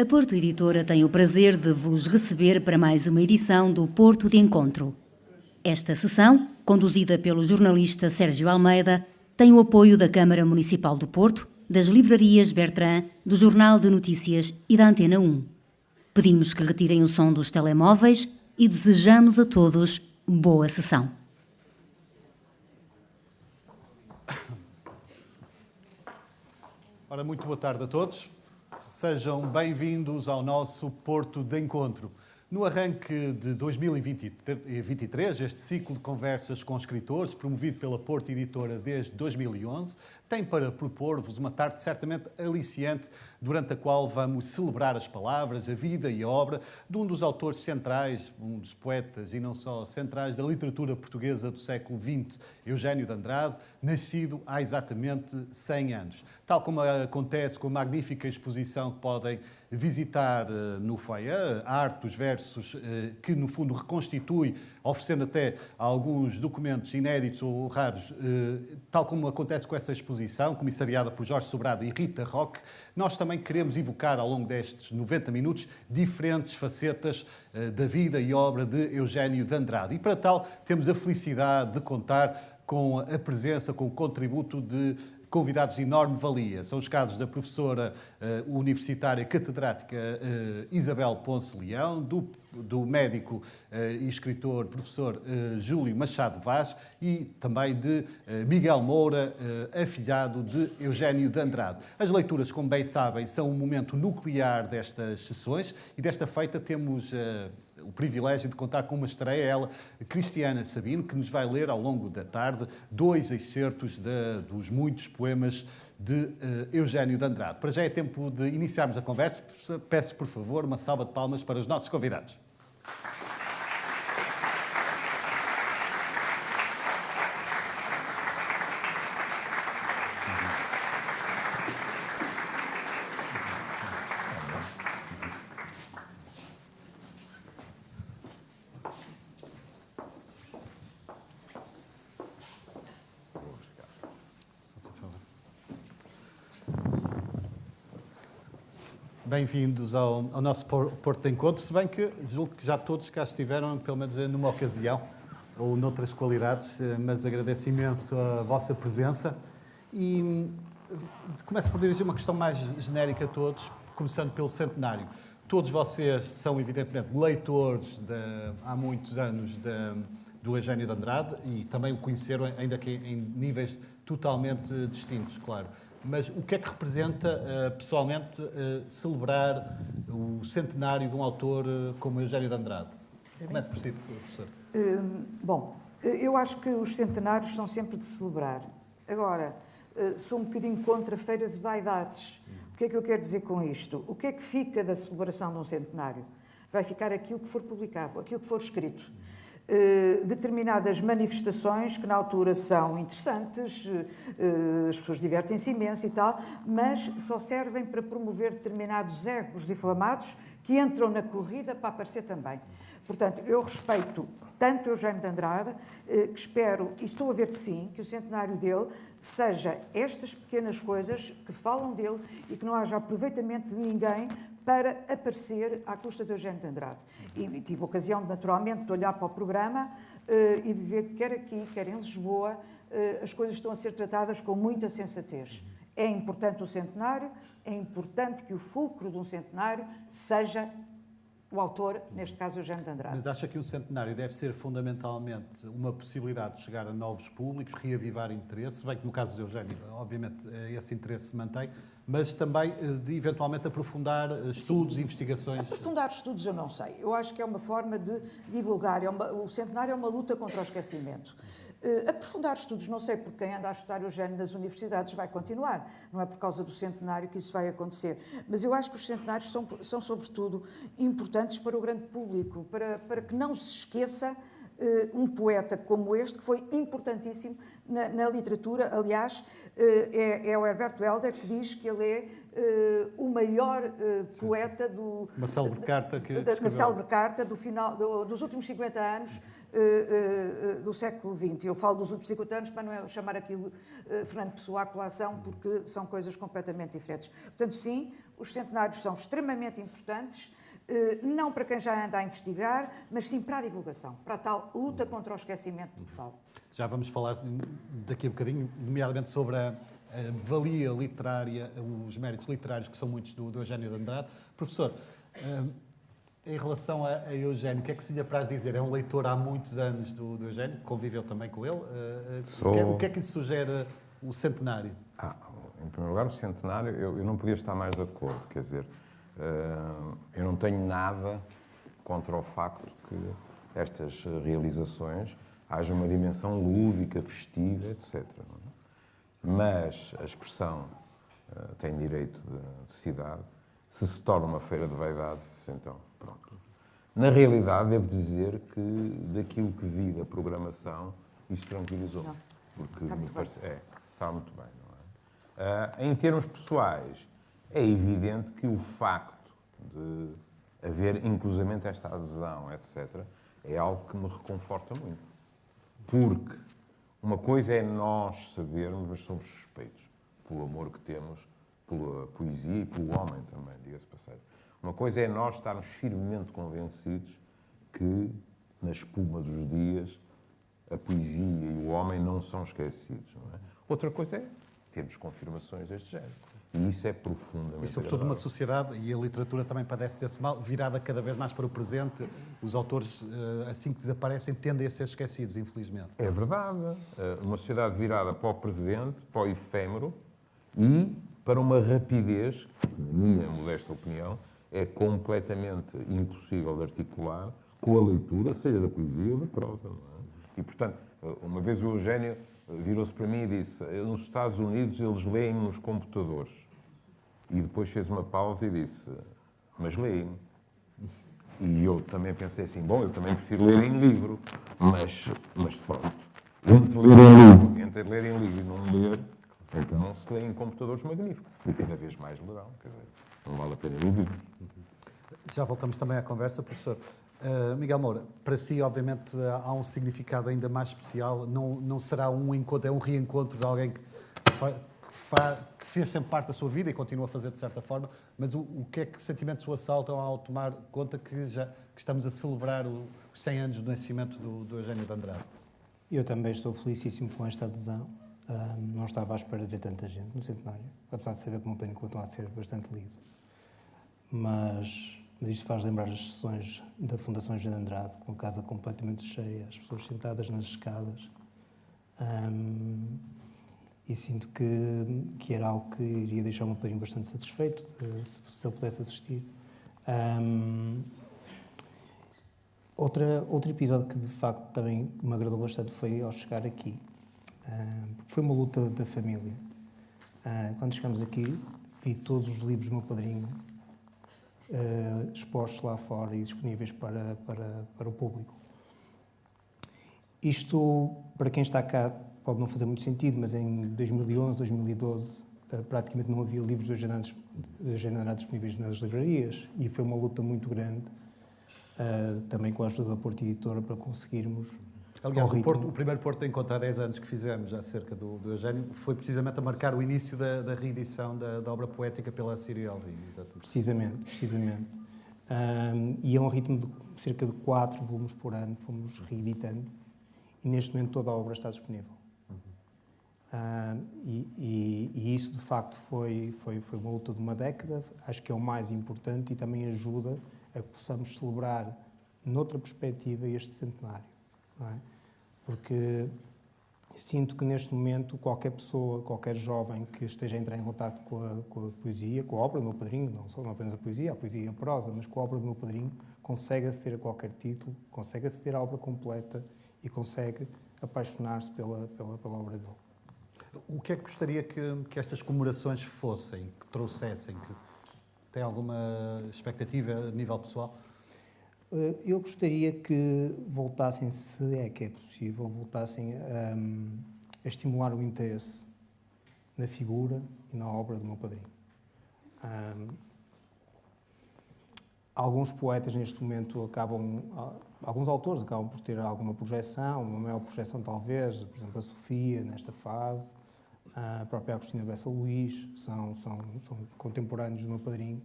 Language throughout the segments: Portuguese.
A Porto Editora tem o prazer de vos receber para mais uma edição do Porto de Encontro. Esta sessão, conduzida pelo jornalista Sérgio Almeida, tem o apoio da Câmara Municipal do Porto, das livrarias Bertrand, do Jornal de Notícias e da Antena 1. Pedimos que retirem o som dos telemóveis e desejamos a todos boa sessão. Ora, muito boa tarde a todos. Sejam bem-vindos ao nosso Porto de Encontro. No arranque de 2023, este ciclo de conversas com escritores, promovido pela Porto Editora desde 2011, tem para propor-vos uma tarde certamente aliciante, durante a qual vamos celebrar as palavras, a vida e a obra de um dos autores centrais, um dos poetas e não só centrais da literatura portuguesa do século XX, Eugénio de Andrade, nascido há exatamente 100 anos. Tal como acontece com a magnífica exposição que podem visitar no foyer, a arte dos versos, que no fundo reconstitui, oferecendo até alguns documentos inéditos ou raros, tal como acontece com essa exposição, comissariada por Jorge Sobrado e Rita Roque, nós também queremos evocar ao longo destes 90 minutos diferentes facetas da vida e obra de Eugénio de Andrade. E para tal temos a felicidade de contar com a presença, com o contributo de convidados de enorme valia. São os casos da professora universitária catedrática Isabel Ponce Leão, do médico e escritor professor Júlio Machado Vaz e também de Miguel Moura, afilhado de Eugénio de Andrade. As leituras, como bem sabem, são um momento nuclear destas sessões e desta feita temos o privilégio de contar com uma estreia, ela, Cristiana Sabino, que nos vai ler ao longo da tarde 2 excertos dos muitos poemas de Eugénio de Andrade. Para já é tempo de iniciarmos a conversa. Peço, por favor, uma salva de palmas para os nossos convidados. Bem-vindos ao nosso Porto de Encontro, se bem que julgo que já todos cá estiveram, pelo menos numa ocasião, ou noutras qualidades, mas agradeço imenso a vossa presença. E começo por dirigir uma questão mais genérica a todos, começando pelo centenário. Todos vocês são, evidentemente, leitores há muitos anos do Eugénio de Andrade e também o conheceram, ainda que em níveis totalmente distintos, claro. Mas o que é que representa, pessoalmente, celebrar o centenário de um autor como Eugénio de Andrade? Comece por si, professor. Bom, eu acho que os centenários são sempre de celebrar. Agora, sou um bocadinho contra a feira de vaidades. O que é que eu quero dizer com isto? O que é que fica da celebração de um centenário? Vai ficar aquilo que for publicado, aquilo que for escrito. Determinadas manifestações que na altura são interessantes, as pessoas divertem-se imenso e tal, mas só servem para promover determinados egos diflamados que entram na corrida para aparecer também. Portanto, eu respeito tanto Eugénio de Andrade, que espero, e estou a ver que sim, que o centenário dele seja estas pequenas coisas que falam dele e que não haja aproveitamento de ninguém para aparecer à custa de Eugénio de Andrade. E tive a ocasião, naturalmente, de olhar para o programa e de ver que quer aqui, quer em Lisboa, as coisas estão a ser tratadas com muita sensatez. É importante o centenário, é importante que o fulcro de um centenário seja o autor, neste caso, Eugénio de Andrade. Mas acha que o centenário deve ser fundamentalmente uma possibilidade de chegar a novos públicos, reavivar interesse, bem que no caso de Eugénio, obviamente, esse interesse se mantém, mas também de eventualmente aprofundar estudos e investigações? Aprofundar estudos eu não sei. Eu acho que é uma forma de divulgar. O centenário é uma luta contra o esquecimento. Aprofundar estudos, não sei, porque quem anda a estudar Eugénio nas universidades vai continuar. Não é por causa do centenário que isso vai acontecer. Mas eu acho que os centenários são sobretudo, importantes para o grande público, para que não se esqueça um poeta como este, que foi importantíssimo na literatura. Aliás, é o Herbert Welder que diz que ele é o maior poeta do... Uma célebre carta que escreveu. Uma célebre carta do final, dos últimos 50 anos do século XX. Eu falo dos últimos 50 anos para não chamar aquilo Fernando Pessoa à colação, porque são coisas completamente diferentes. Portanto, sim, Os centenários são extremamente importantes, não para quem já anda a investigar, mas sim para a divulgação, para a tal luta contra o esquecimento de que falo. Já vamos falar daqui a bocadinho, nomeadamente sobre a valia literária, os méritos literários que são muitos do Eugénio de Andrade. Professor, em relação a Eugénio, o que é que se lhe apraz dizer? É um leitor há muitos anos do Eugénio, conviveu também com ele. O que é que lhe sugere o centenário? Em primeiro lugar, o centenário, eu não podia estar mais de acordo. Quer dizer, eu não tenho nada contra o facto que estas realizações haja uma dimensão lúdica, festiva, etc. Mas a expressão tem direito de cidade. Se torna uma feira de vaidades, então, pronto. Na realidade, devo dizer que daquilo que vi da programação, isso tranquilizou-me. Porque está muito bem. está muito bem, não é? Em termos pessoais, é evidente que o facto de haver inclusivamente esta adesão, etc., é algo que me reconforta muito. Porque uma coisa é nós sabermos, mas somos suspeitos, pelo amor que temos pela poesia e pelo homem também, diga-se passagem. Uma coisa é nós estarmos firmemente convencidos que, na espuma dos dias, a poesia e o homem não são esquecidos. Não é? Outra coisa é termos confirmações deste género. E isso é profundamente E sobretudo agradável. uma sociedade, e a literatura também padece desse mal, virada cada vez mais para o presente, os autores, assim que desaparecem, tendem a ser esquecidos, infelizmente. É verdade. Uma sociedade virada para o presente, para o efêmero e para uma rapidez, que, na minha modesta opinião, é completamente impossível de articular com a leitura, seja da poesia ou da prosa. Não é? E, portanto, uma vez o Eugénio virou-se para mim e disse: nos Estados Unidos eles leem nos computadores. E depois fez uma pausa e disse: mas leem. E eu também pensei assim: bom, eu também prefiro ler em livro, mas pronto. Entre ler em livro e não ler, então se lê em computadores, magnífico. E cada vez mais lerão, quer dizer, não vale a pena dúvida. Já voltamos também à conversa, professor. Miguel Moura, para si, obviamente, há um significado ainda mais especial. Não será um encontro, é um reencontro de alguém que fez sempre parte da sua vida e continua a fazer de certa forma, mas o que é que sentimentos o assaltam ao tomar conta que estamos a celebrar os 100 anos do nascimento do Eugénio de Andrade? Eu também estou felicíssimo com esta adesão. Não estava à espera de ver tanta gente no centenário, apesar de saber que o meu plano continua a ser bastante lido. Mas isto faz lembrar as sessões da Fundação Eugénio de Andrade, com a casa completamente cheia, as pessoas sentadas nas escadas. E sinto que era algo que iria deixar o meu padrinho bastante satisfeito, se ele pudesse assistir. Outro episódio que, de facto, também me agradou bastante foi ao chegar aqui. Foi uma luta da família. Quando chegamos aqui, vi todos os livros do meu padrinho expostos lá fora e disponíveis para o público. Isto, para quem está cá, pode não fazer muito sentido, mas em 2011, 2012, praticamente não havia livros de Eugénio Andrade disponíveis nas livrarias e foi uma luta muito grande, também com a ajuda da Porto Editora, para conseguirmos... Aliás, o primeiro Porto de Encontro há 10 anos que fizemos acerca do Eugénio foi precisamente a marcar o início da reedição da obra poética pela Sírio Alvim. Precisamente. E é um ritmo de cerca de 4 volumes por ano, fomos reeditando e neste momento toda a obra está disponível. E isso, de facto, foi uma luta de uma década, acho que é o mais importante e também ajuda a que possamos celebrar, noutra perspectiva, este centenário. Não é? Porque sinto que, neste momento, qualquer pessoa, qualquer jovem que esteja a entrar em contato com a poesia, com a obra do meu padrinho, não apenas a poesia e a prosa, mas com a obra do meu padrinho, consegue aceder a qualquer título, consegue aceder à obra completa e consegue apaixonar-se pela obra dele. O que é que gostaria que estas comemorações fossem, que trouxessem? Tem alguma expectativa a nível pessoal? Eu gostaria que voltassem, se é que é possível, voltassem a estimular o interesse na figura e na obra do meu padrinho. Alguns poetas neste momento alguns autores acabam por ter alguma projeção, uma maior projeção talvez, por exemplo a Sofia nesta fase, a própria Agostina Bessa Luís, são contemporâneos do meu padrinho.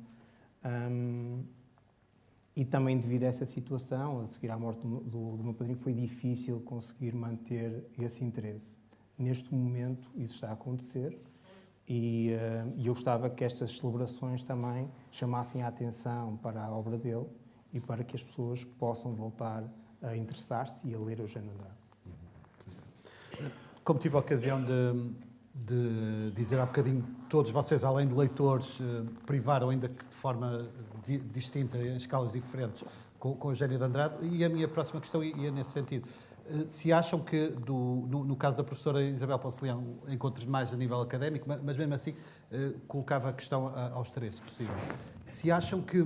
E também devido a essa situação, a seguir à morte do meu padrinho, foi difícil conseguir manter esse interesse. Neste momento, isso está a acontecer e eu gostava que estas celebrações também chamassem a atenção para a obra dele e para que as pessoas possam voltar a interessar-se e a ler Eugênio de Andrade. Como tive a ocasião de dizer há bocadinho, todos vocês, além de leitores, privaram ainda que de forma distinta, em escalas diferentes, com Eugênio de Andrade, e a minha próxima questão ia nesse sentido. Se acham que, no caso da professora Isabel Ponceleão, encontros mais a nível académico, mas mesmo assim colocava a questão aos três, se possível. Se acham que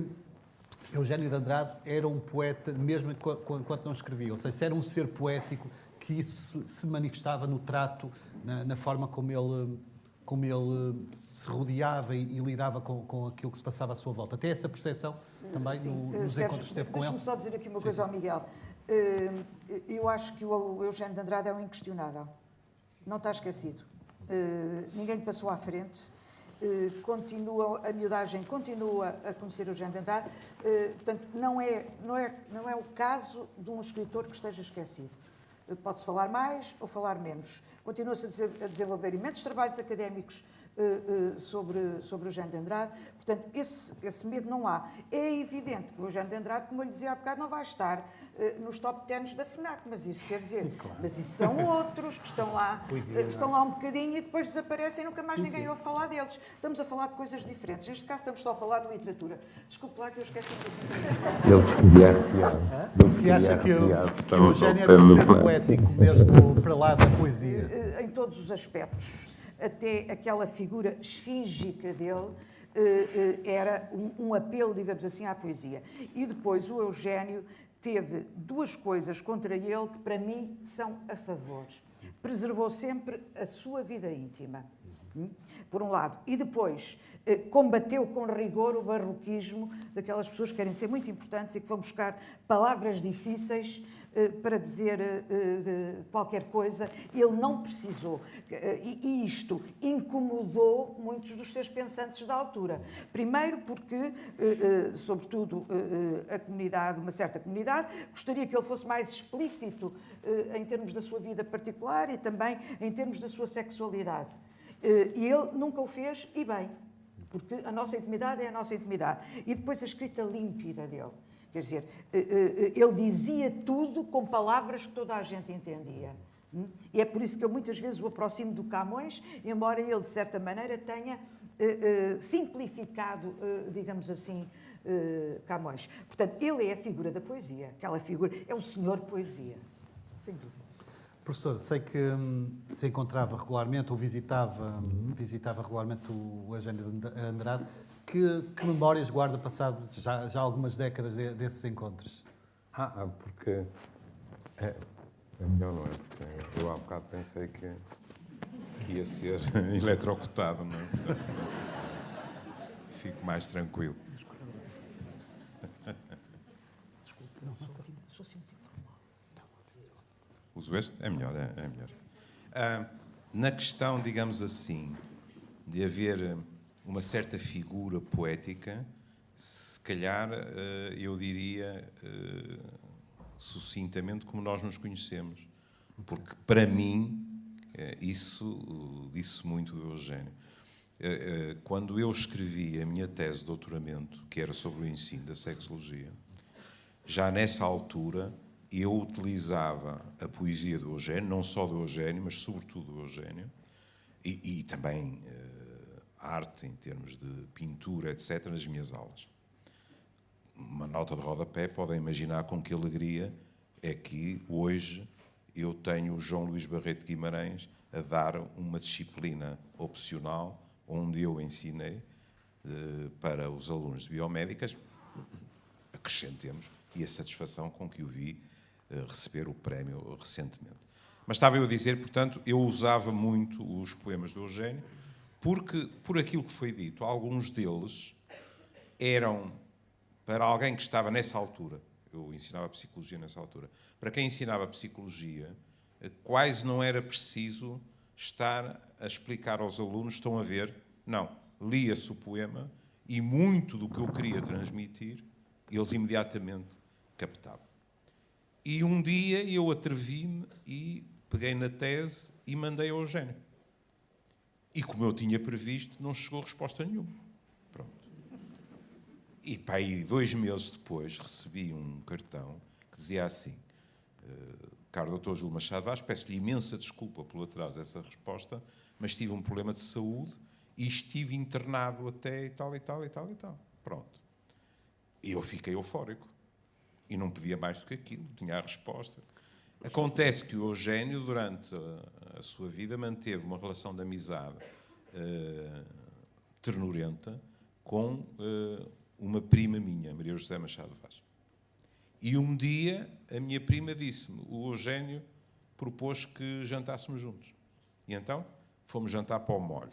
Eugênio de Andrade era um poeta, mesmo enquanto não escrevia, ou seja, se era um ser poético, que isso se manifestava no trato, na forma como ele se rodeava e lidava com aquilo que se passava à sua volta. Até essa percepção também nos Sérgio, encontros que teve com ele. Deixa-me só dizer aqui uma coisa ao Miguel. Eu acho que o Eugênio de Andrade é um inquestionável. Não está esquecido. Ninguém lhe passou à frente. A miudagem continua a conhecer o Eugênio de Andrade. Portanto, não é o caso de um escritor que esteja esquecido. Pode-se falar mais ou falar menos. Continua-se a desenvolver imensos trabalhos académicos sobre o Eugênio de Andrade. Portanto, esse medo não há. É evidente que o Eugênio de Andrade, como eu lhe dizia há bocado, não vai estar nos top 10 da FNAC, mas isso quer dizer, claro. Mas isso são outros que estão lá um bocadinho e depois desaparecem e nunca mais ninguém ouve falar deles. Estamos a falar de coisas diferentes. Neste caso estamos só a falar de literatura. Desculpe lá que eu esqueci de Ele escolhia piada. Se acha que o Eugênio era um ser poético, mesmo para lá da poesia? Em todos os aspectos. Até aquela figura esfíngica dele era um apelo, digamos assim, à poesia. E depois o Eugênio teve duas coisas contra ele que, para mim, são a favor. Preservou sempre a sua vida íntima, por um lado. E depois combateu com rigor o barroquismo daquelas pessoas que querem ser muito importantes e que vão buscar palavras difíceis para dizer qualquer coisa. Ele não precisou. E isto incomodou muitos dos seus pensantes da altura. Primeiro porque, sobretudo, a comunidade, uma certa comunidade, gostaria que ele fosse mais explícito em termos da sua vida particular e também em termos da sua sexualidade. E ele nunca o fez, e bem, porque a nossa intimidade é a nossa intimidade. E depois a escrita límpida dele. Quer dizer, ele dizia tudo com palavras que toda a gente entendia. E é por isso que eu muitas vezes o aproximo do Camões, embora ele, de certa maneira, tenha simplificado, digamos assim, Camões. Portanto, ele é a figura da poesia. Aquela figura é o senhor poesia, sem dúvida. Professor, sei que se encontrava regularmente ou visitava regularmente o Eugênio de Andrade. Que memórias guarda passado já algumas décadas desses encontros? Porque é melhor, não é? Porque eu há bocado pensei que ia ser eletrocutado, não é? Fico mais tranquilo. Uso este? É melhor, é melhor. Na questão, digamos assim, de haver uma certa figura poética, se calhar eu diria sucintamente como nós nos conhecemos. Porque, para mim, isso disse muito do Eugênio. Quando eu escrevi a minha tese de doutoramento, que era sobre o ensino da sexologia, já nessa altura eu utilizava a poesia do Eugênio, não só do Eugênio, mas sobretudo do Eugênio, e também arte, em termos de pintura, etc., nas minhas aulas. Uma nota de rodapé, podem imaginar com que alegria é que hoje eu tenho o João Luís Barreto de Guimarães a dar uma disciplina opcional onde eu ensinei para os alunos de biomédicas, acrescentemos, e a satisfação com que o vi receber o prémio recentemente. Mas estava eu a dizer, portanto, eu usava muito os poemas do Eugênio, porque, por aquilo que foi dito, alguns deles eram, para alguém que estava nessa altura, eu ensinava psicologia nessa altura, para quem ensinava psicologia, quase não era preciso estar a explicar aos alunos, estão a ver? Não. Lia-se o poema e muito do que eu queria transmitir, eles imediatamente captavam. E um dia eu atrevi-me e peguei na tese e mandei ao Eugénio. E como eu tinha previsto, não chegou resposta nenhuma. Pronto. E pá, aí 2 meses depois recebi um cartão que dizia assim: caro Dr. Júlio Machado Vaz, peço-lhe imensa desculpa pelo atraso dessa resposta, mas tive um problema de saúde e estive internado até e tal, e tal, e tal, e tal. Pronto. E eu fiquei eufórico. E não pedia mais do que aquilo, tinha a resposta. Acontece que o Eugénio, durante a sua vida, manteve uma relação de amizade ternurenta com uma prima minha, Maria José Machado Vaz. E um dia a minha prima disse-me: o Eugénio propôs que jantássemos juntos. E então fomos jantar para o Molho.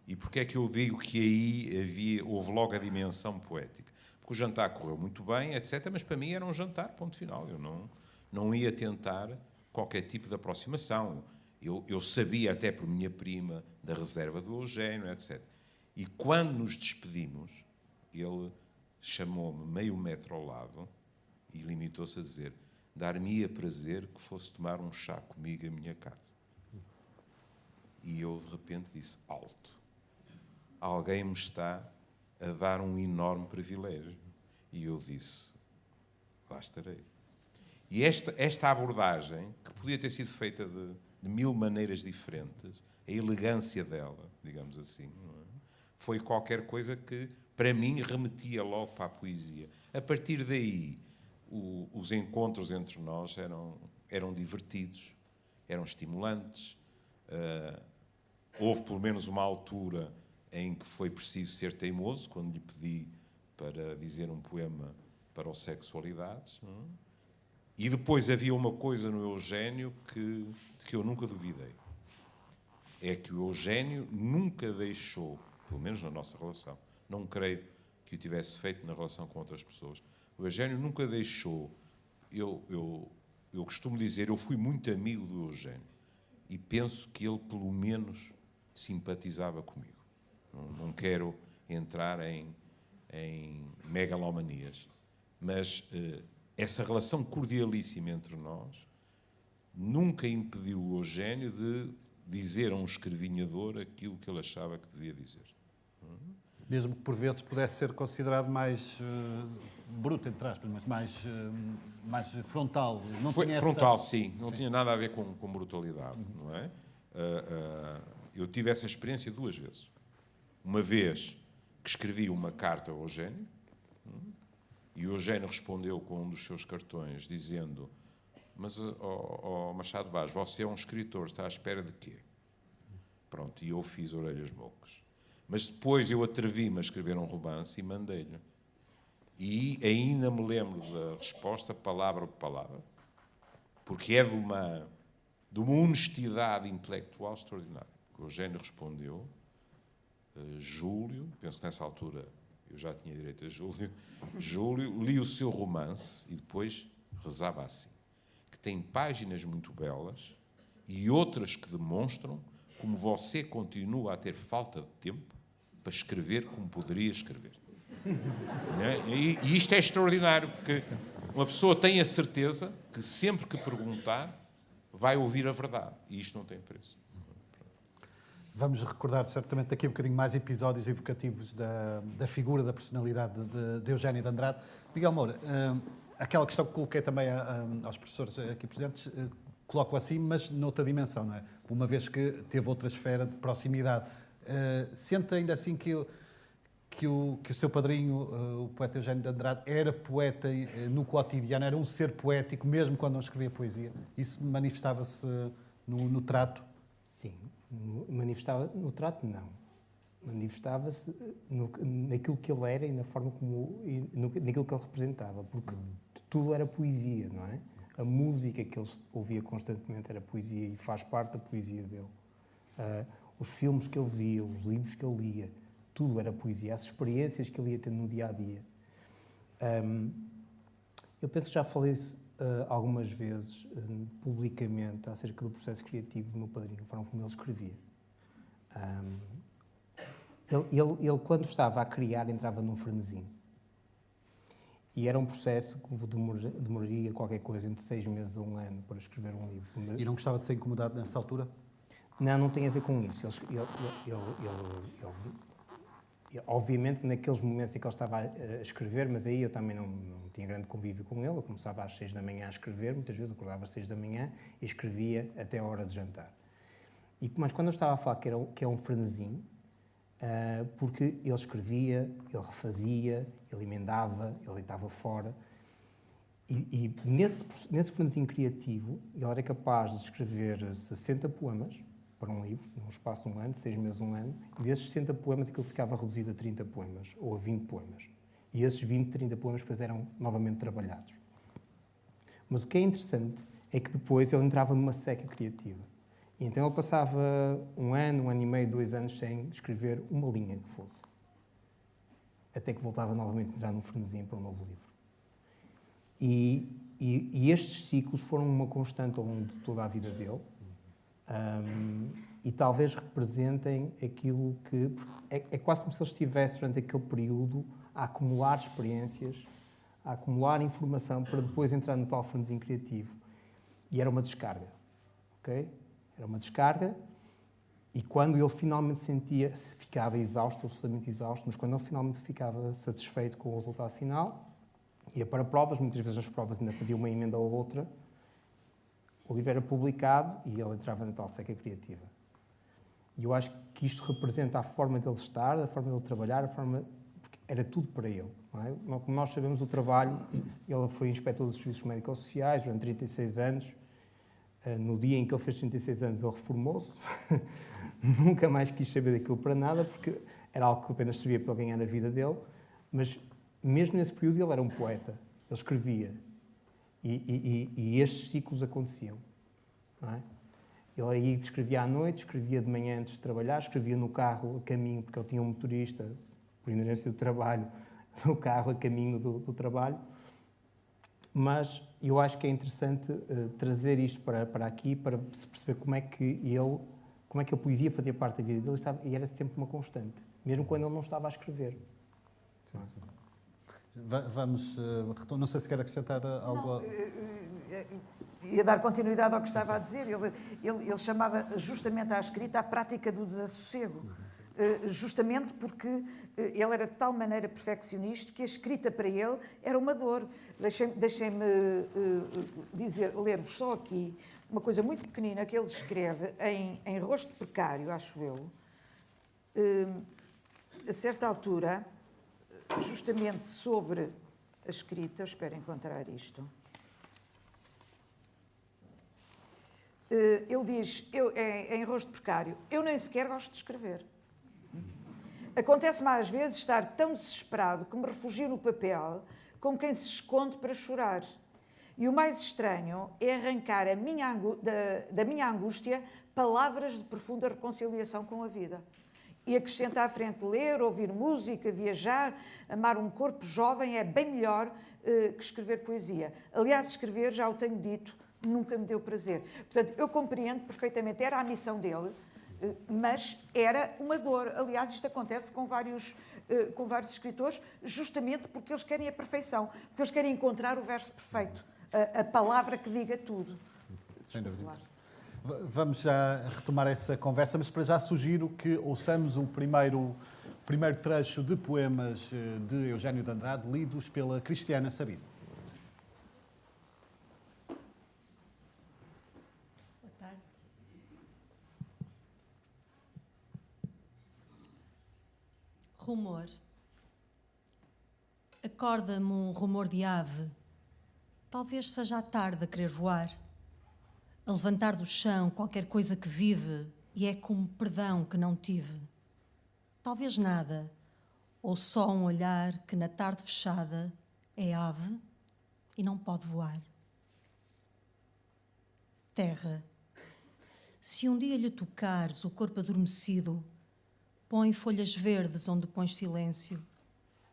E porquê é que eu digo que aí houve logo a dimensão poética? Porque o jantar correu muito bem, etc., mas para mim era um jantar, ponto final. Eu não ia tentar qualquer tipo de aproximação. Eu sabia, até por minha prima, da reserva do Eugénio, etc. E quando nos despedimos, ele chamou-me meio metro ao lado e limitou-se a dizer: dar-me-ia prazer que fosse tomar um chá comigo à minha casa. E eu, de repente, disse alto: alguém me está a dar um enorme privilégio. E eu disse: lá estarei. E esta abordagem, que podia ter sido feita de 1000 maneiras diferentes, a elegância dela, digamos assim, não é? Foi qualquer coisa que, para mim, remetia logo para a poesia. A partir daí, os encontros entre nós eram divertidos, eram estimulantes. Houve, pelo menos, uma altura em que foi preciso ser teimoso, quando lhe pedi para dizer um poema para o Sexualidades. Não é? E depois havia uma coisa no Eugénio que eu nunca duvidei. É que o Eugénio nunca deixou, pelo menos na nossa relação, não creio que o tivesse feito na relação com outras pessoas, o Eugénio nunca deixou. Eu costumo dizer, eu fui muito amigo do Eugénio e penso que ele, pelo menos, simpatizava comigo. Não quero entrar em megalomanias, mas essa relação cordialíssima entre nós nunca impediu o Eugénio de dizer a um escrevinhador aquilo que ele achava que devia dizer. Mesmo que por vezes pudesse ser considerado mais bruto, entre aspas, mas mais frontal. Não Foi tinha frontal, essa... sim. Não tinha nada a ver com brutalidade, não é? Eu tive essa experiência 2 vezes. Uma vez que escrevi uma carta ao Eugénio, e o Eugénio respondeu com um dos seus cartões, dizendo: mas, Machado Vaz, você é um escritor, está à espera de quê? Pronto, e eu fiz orelhas mocas. Mas depois eu atrevi-me a escrever um romance e mandei-lhe. E ainda me lembro da resposta, palavra por palavra, porque é de uma honestidade intelectual extraordinária. O Eugénio respondeu: Júlio, penso que nessa altura eu já tinha direito a Júlio, Júlio, li o seu romance e depois rezava assim, que tem páginas muito belas e outras que demonstram como você continua a ter falta de tempo para escrever como poderia escrever. E isto é extraordinário, porque uma pessoa tem a certeza que sempre que perguntar vai ouvir a verdade, e isto não tem preço. Vamos recordar certamente daqui a um bocadinho mais episódios evocativos da figura, da personalidade de Eugénio de Andrade. Miguel Moura, aquela questão que coloquei também aos professores aqui presentes, coloco assim, mas noutra dimensão, não é? Uma vez que teve outra esfera de proximidade. Sente ainda assim que o seu padrinho, o poeta Eugénio de Andrade, era poeta no cotidiano, era um ser poético, mesmo quando não escrevia poesia? Isso manifestava-se no trato? Sim, manifestava no trato, não. Manifestava-se naquilo que ele era e na forma naquilo que ele representava, porque tudo era poesia, não é? A música que ele ouvia constantemente era poesia e faz parte da poesia dele. Os filmes que ele via, os livros que ele lia, tudo era poesia. As experiências que ele ia tendo no dia-a-dia. Eu penso que já falei algumas vezes, publicamente, acerca do processo criativo do meu padrinho, a forma como ele escrevia. Ele, quando estava a criar, entrava num frenesim. E era um processo que demoraria qualquer coisa entre 6 meses a 1 ano para escrever um livro. E não gostava de ser incomodado nessa altura? Não tem a ver com isso. Obviamente, naqueles momentos em que ele estava a escrever, mas aí eu também não tinha grande convívio com ele. Eu começava às 6 da manhã a escrever, muitas vezes acordava às 6 da manhã e escrevia até a hora de jantar. Mas quando eu estava a falar que é um frenesim, porque ele escrevia, ele refazia, ele emendava, ele deitava fora. E nesse frenesim criativo, ele era capaz de escrever 60 poemas para um livro, num espaço de 1 ano, 6 meses, 1 ano, e desses 60 poemas aquilo ficava reduzido a 30 poemas, ou a 20 poemas. E esses 20, 30 poemas depois eram novamente trabalhados. Mas o que é interessante é que depois ele entrava numa seca criativa. E então ele passava 1 ano, 1 ano e meio, 2 anos sem escrever uma linha que fosse. Até que voltava novamente a entrar num frenesim para um novo livro. E estes ciclos foram uma constante ao longo de toda a vida dele. E talvez representem aquilo que... É quase como se ele estivesse, durante aquele período, a acumular experiências, a acumular informação para depois entrar no tal frenesim criativo. E era uma descarga. Ok? Era uma descarga, e quando ele finalmente ficava exausto, absolutamente exausto, mas quando ele finalmente ficava satisfeito com o resultado final, ia para provas, muitas vezes as provas ainda fazia uma emenda ou outra, o livro era publicado e ele entrava na tal seca criativa. E eu acho que isto representa a forma dele estar, a forma dele trabalhar, porque era tudo para ele. Não é? Como nós sabemos, o trabalho, ele foi inspetor dos serviços médico-sociais durante 36 anos. No dia em que ele fez 36 anos, ele reformou-se. Nunca mais quis saber daquilo para nada, porque era algo que apenas servia para ganhar a vida dele. Mas, mesmo nesse período, ele era um poeta. Ele escrevia. E estes ciclos aconteciam. Não é? Ele aí escrevia à noite, escrevia de manhã antes de trabalhar, escrevia no carro a caminho, porque ele tinha um motorista, por inerência do trabalho, no carro a caminho do trabalho. Mas eu acho que é interessante trazer isto para aqui, para se perceber como é que a poesia fazia parte da vida dele e era sempre uma constante, mesmo quando ele não estava a escrever. Vamos, não sei se quer acrescentar algo. Ia dar continuidade ao que estava a dizer. Ele chamava justamente à escrita a prática do desassossego. Justamente porque ele era de tal maneira perfeccionista que a escrita para ele era uma dor. Deixem-me ler-vos só aqui uma coisa muito pequenina que ele escreve em Rosto Precário, acho eu. A certa altura, justamente sobre a escrita, eu espero encontrar isto. Ele diz, em Rosto Precário, eu nem sequer gosto de escrever. Acontece-me às vezes estar tão desesperado que me refugio no papel como quem se esconde para chorar. E o mais estranho é arrancar da minha angústia palavras de profunda reconciliação com a vida. E acrescenta à frente, ler, ouvir música, viajar, amar um corpo jovem é bem melhor que escrever poesia. Aliás, escrever, já o tenho dito, nunca me deu prazer. Portanto, eu compreendo perfeitamente, era a missão dele, mas era uma dor. Aliás, isto acontece com vários escritores, justamente porque eles querem a perfeição, porque eles querem encontrar o verso perfeito, a palavra que diga tudo. Sem dúvida. Vamos já retomar essa conversa, mas para já sugiro que ouçamos o primeiro trecho de poemas de Eugénio de Andrade, lidos pela Cristiana Sabino. Boa tarde. Rumor. Acorda-me um rumor de ave. Talvez seja a tarde a querer voar. A levantar do chão qualquer coisa que vive e é como perdão que não tive. Talvez nada, ou só um olhar que na tarde fechada é ave e não pode voar. Terra, se um dia lhe tocares o corpo adormecido, põe folhas verdes onde pões silêncio.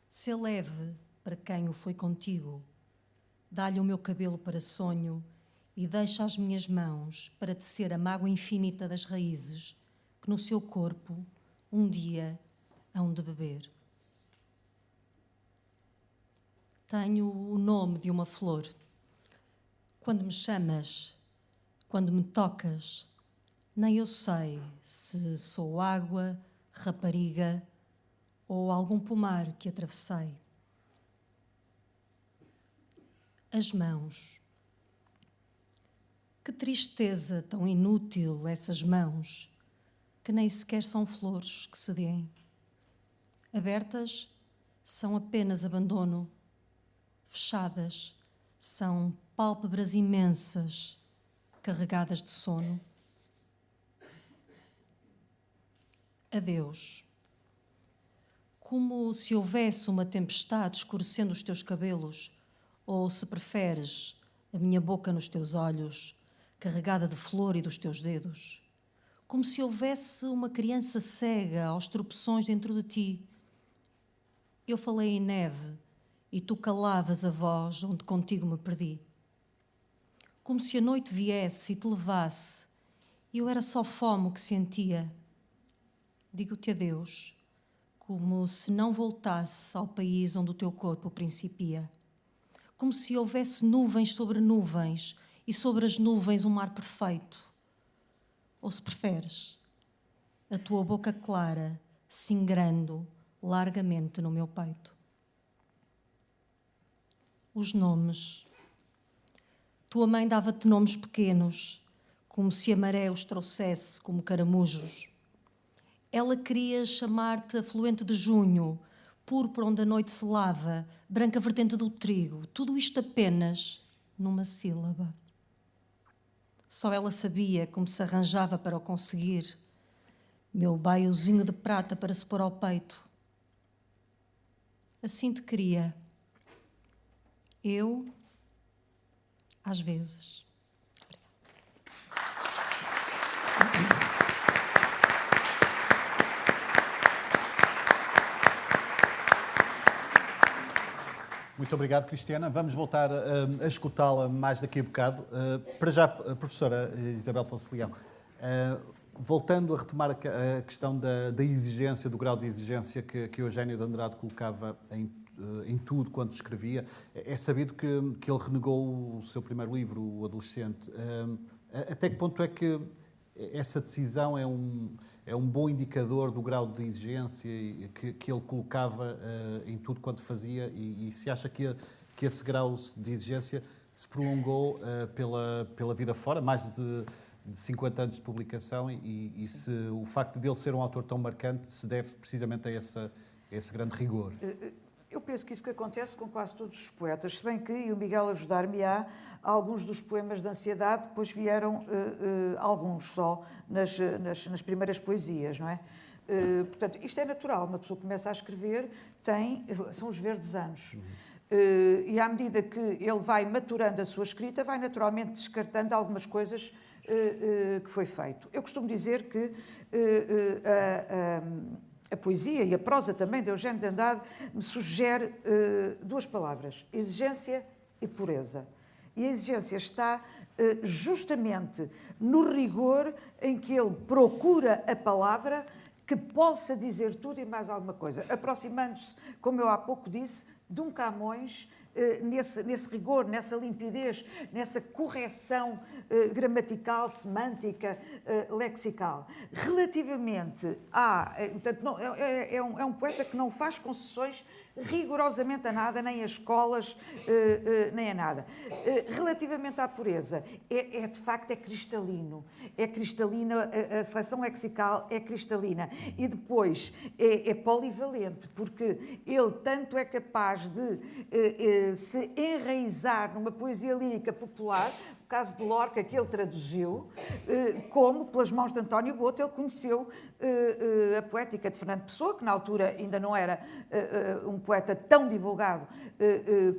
Se leve para quem o foi contigo. dá-lhe o meu cabelo para sonho e deixa as minhas mãos para tecer a mágoa infinita das raízes que no seu corpo um dia hão de beber. Tenho o nome de uma flor. Quando me chamas, quando me tocas, nem eu sei se sou água, rapariga ou algum pomar que atravessei. As mãos. Que tristeza tão inútil essas mãos, que nem sequer são flores que se deem. Abertas são apenas abandono, fechadas são pálpebras imensas, carregadas de sono. Adeus. Como se houvesse uma tempestade escurecendo os teus cabelos, ou, se preferes, a minha boca nos teus olhos, carregada de flor e dos teus dedos. Como se houvesse uma criança cega aos tropeções dentro de ti. Eu falei em neve e tu calavas a voz onde contigo me perdi. Como se a noite viesse e te levasse e eu era só fome o que sentia. Digo-te adeus, como se não voltasse ao país onde o teu corpo principia. Como se houvesse nuvens sobre nuvens e sobre as nuvens um mar perfeito. Ou, se preferes, a tua boca clara singrando largamente no meu peito. Os nomes. Tua mãe dava-te nomes pequenos, como se a maré os trouxesse como caramujos. Ela queria chamar-te afluente de junho, púrpura onde a noite se lava, branca vertente do trigo, tudo isto apenas numa sílaba. Só ela sabia como se arranjava para o conseguir, meu baiozinho de prata para se pôr ao peito. Assim te queria. Eu, às vezes. Muito obrigado, Cristiana. Vamos voltar a escutá-la mais daqui a bocado. Para já, professora Isabel Ponce Leão, voltando a retomar a questão da exigência, do grau de exigência que Eugénio de Andrade colocava em tudo quanto escrevia, é sabido que ele renegou o seu primeiro livro, O Adolescente. Até que ponto é que essa decisão é um bom indicador do grau de exigência que ele colocava em tudo quanto fazia e se acha que esse grau de exigência se prolongou pela vida fora, mais de 50 anos de publicação e se o facto de ele ser um autor tão marcante se deve precisamente a esse grande rigor? Eu penso que isso que acontece com quase todos os poetas, se bem que, e o Miguel ajudar-me-á, alguns dos poemas de ansiedade depois vieram, alguns só, nas primeiras poesias, não é? Portanto, isto é natural, uma pessoa começa a escrever, são os verdes anos. E à medida que ele vai maturando a sua escrita, vai naturalmente descartando algumas coisas que foi feito. Eu costumo dizer que a poesia e a prosa também de Eugénio de Andrade me sugere duas palavras, exigência e pureza. E a exigência está justamente no rigor em que ele procura a palavra que possa dizer tudo e mais alguma coisa, aproximando-se, como eu há pouco disse, de um Camões nesse rigor, nessa limpidez, nessa correção gramatical, semântica, lexical. Relativamente portanto, não, é um poeta que não faz concessões rigorosamente a nada, nem a escolas, nem a nada. Relativamente à pureza, de facto, é cristalino. É cristalina, a seleção lexical é cristalina. E depois é polivalente, porque ele tanto é capaz de se enraizar numa poesia lírica popular, no caso de Lorca, que ele traduziu, como, pelas mãos de António Boto, ele conheceu a poética de Fernando Pessoa, que na altura ainda não era um poeta tão divulgado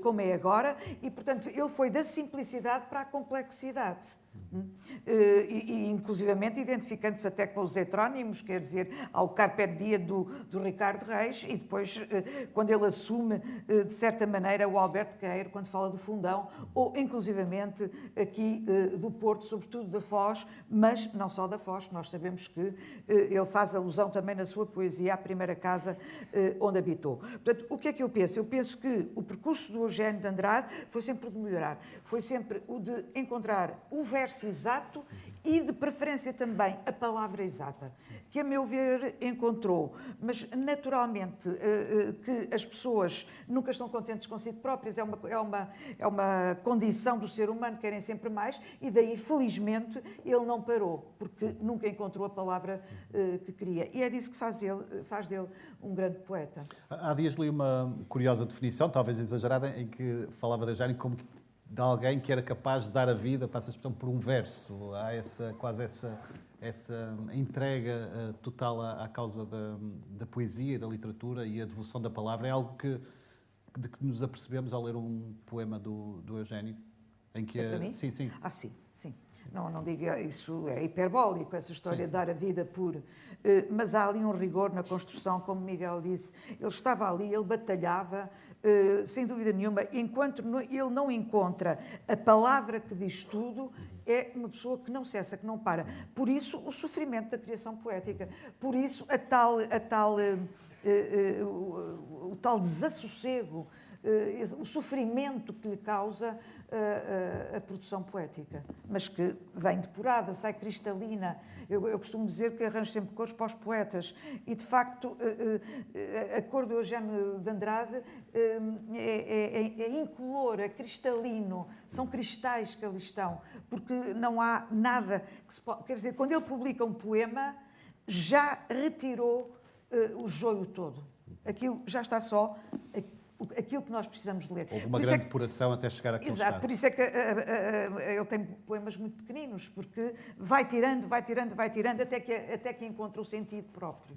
como é agora, e, portanto, ele foi da simplicidade para a complexidade. Inclusivamente identificando-se até com os heterónimos, quer dizer, ao Carpe Diem do Ricardo Reis, e depois, quando ele assume, de certa maneira, o Alberto Queiro, quando fala do Fundão, ou inclusivamente aqui do Porto, sobretudo da Foz, mas não só da Foz, nós sabemos que ele faz alusão também na sua poesia à primeira casa onde habitou. Portanto, o que é que eu penso? Eu penso que o percurso do Eugénio de Andrade foi sempre o de melhorar, foi sempre o de encontrar o verso exato e, de preferência, também a palavra exata, que, a meu ver, encontrou. Mas, naturalmente, que as pessoas nunca estão contentes consigo próprias, é uma condição do ser humano, querem sempre mais, e daí, felizmente, ele não parou, porque nunca encontrou a palavra que queria. E é disso que faz dele um grande poeta. Há dias li uma curiosa definição, talvez exagerada, em que falava de Eugénio como de alguém que era capaz de dar a vida, passa a expressão, por um verso. Há quase essa entrega total à causa da poesia e da literatura, e a devoção da palavra. É algo de que nos apercebemos ao ler um poema do Eugénio. Em que Para mim? Sim, sim. Sim. Não diga isso, é hiperbólico, essa história de dar a vida por... Mas há ali um rigor na construção, como Miguel disse. Ele estava ali, ele batalhava, sem dúvida nenhuma. Enquanto ele não encontra a palavra que diz tudo, é uma pessoa que não cessa, que não para. Por isso, o sofrimento da criação poética. Por isso, o tal desassossego, o sofrimento que lhe causa a produção poética, mas que vem depurada, sai cristalina. Eu costumo dizer que arranjo sempre cores para os poetas, e de facto a cor do Eugénio de Andrade é incolor, é cristalino, são cristais que ali estão, porque não há nada que se pode... Quer dizer, quando ele publica um poema, já retirou o joio todo. Aquilo já está só... aquilo que nós precisamos de ler. Houve uma grande depuração até chegar àquele estado. Exato, por isso é que ele tem poemas muito pequeninos, porque vai tirando, até que encontra o sentido próprio.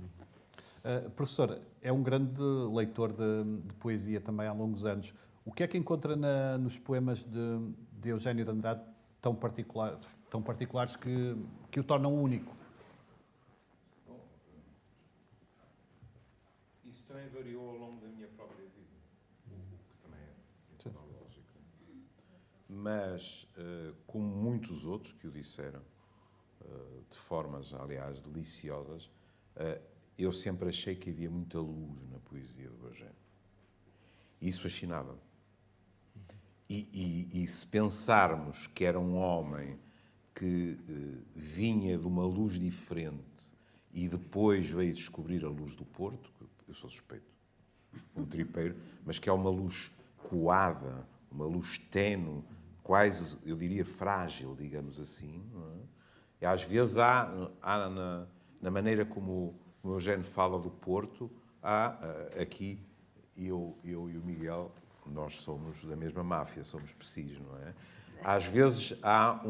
Professor, é um grande leitor de poesia também há longos anos. O que é que encontra nos poemas de Eugénio de Andrade tão particulares que o tornam único? Isso também variou ao longo da minha própria vida, que também é lógico. Mas, como muitos outros que o disseram, de formas, aliás, deliciosas, eu sempre achei que havia muita luz na poesia do Eugénio. Isso fascinava-me. E se pensarmos que era um homem que vinha de uma luz diferente e depois veio descobrir a luz do Porto, eu sou suspeito, um tripeiro, mas que é uma luz coada, uma luz tenue, quase, eu diria, frágil, digamos assim. Não é? E às vezes há na maneira como o Eugénio fala do Porto, há aqui, eu e o Miguel, nós somos da mesma máfia, somos precis, não é? Às vezes há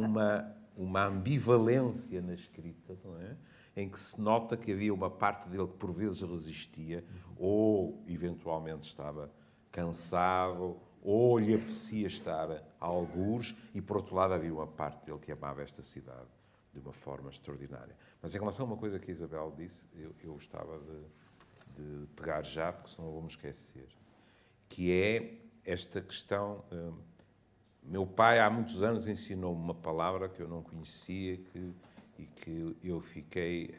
uma ambivalência na escrita, não é? Em que se nota que havia uma parte dele que por vezes resistia, ou eventualmente estava cansado, ou lhe apetecia estar a algures, e por outro lado havia uma parte dele que amava esta cidade de uma forma extraordinária. Mas em relação a uma coisa que a Isabel disse, eu gostava de pegar já, porque senão vou-me esquecer, que é esta questão... Meu pai há muitos anos ensinou-me uma palavra que eu não conhecia e que eu fiquei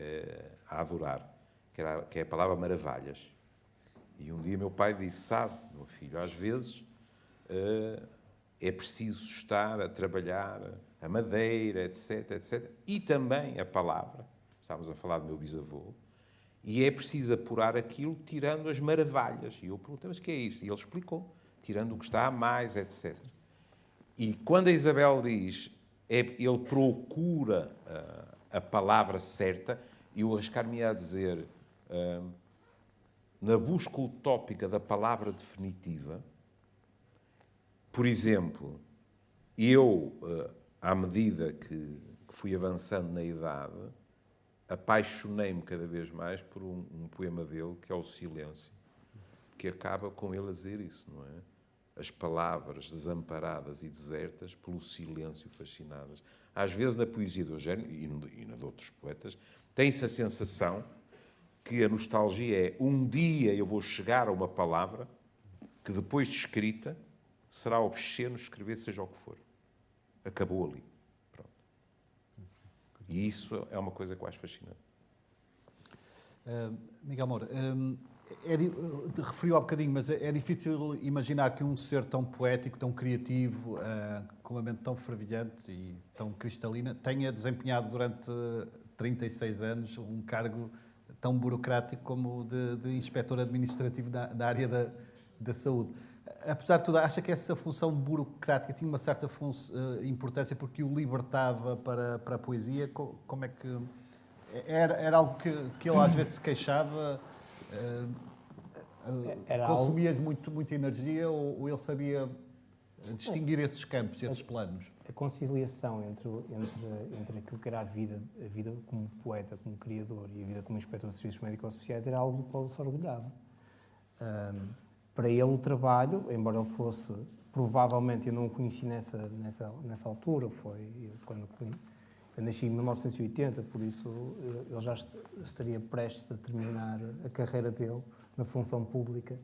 a adorar, que é a palavra maravilhas. E um dia meu pai disse, sabe, meu filho, às vezes é preciso estar a trabalhar a madeira, etc, etc, e também a palavra, estávamos a falar do meu bisavô, e é preciso apurar aquilo tirando as maravilhas. E eu perguntei, mas o que é isso? E ele explicou, tirando o que está a mais, etc. E quando a Isabel diz, ele procura a palavra certa, e eu arriscar-me a dizer, na busca utópica da palavra definitiva, por exemplo, eu, à medida que fui avançando na idade, apaixonei-me cada vez mais por um poema dele, que é o Silêncio, que acaba com ele a dizer isso, não é? as palavras desamparadas e desertas, pelo silêncio fascinadas. Às vezes, na poesia do Eugénio, e na de outros poetas, tem-se a sensação que a nostalgia é um dia eu vou chegar a uma palavra que depois de escrita será obsceno escrever seja o que for. Acabou ali. Pronto. E isso é uma coisa que eu acho fascinante. Miguel Moura, referiu há bocadinho, mas é difícil imaginar que um ser tão poético, tão criativo, com uma mente tão fervilhante e tão cristalina, tenha desempenhado durante 36 anos um cargo tão burocrático como o de inspetor administrativo da área da saúde. Apesar de tudo, acha que essa função burocrática tinha uma certa importância porque o libertava para a poesia? Como é que... Era algo que ele às vezes se queixava? Consumia-lhe muita energia ou ele sabia distinguir esses campos, esses planos? A conciliação entre aquilo que era a vida como poeta, como criador, e a vida como inspetor de serviços médico-sociais era algo do qual ele se orgulhava. Para ele o trabalho, embora ele fosse, provavelmente, eu não o conheci nessa altura, foi quando eu nasci em 1980, por isso ele já estaria prestes a terminar a carreira dele na função pública,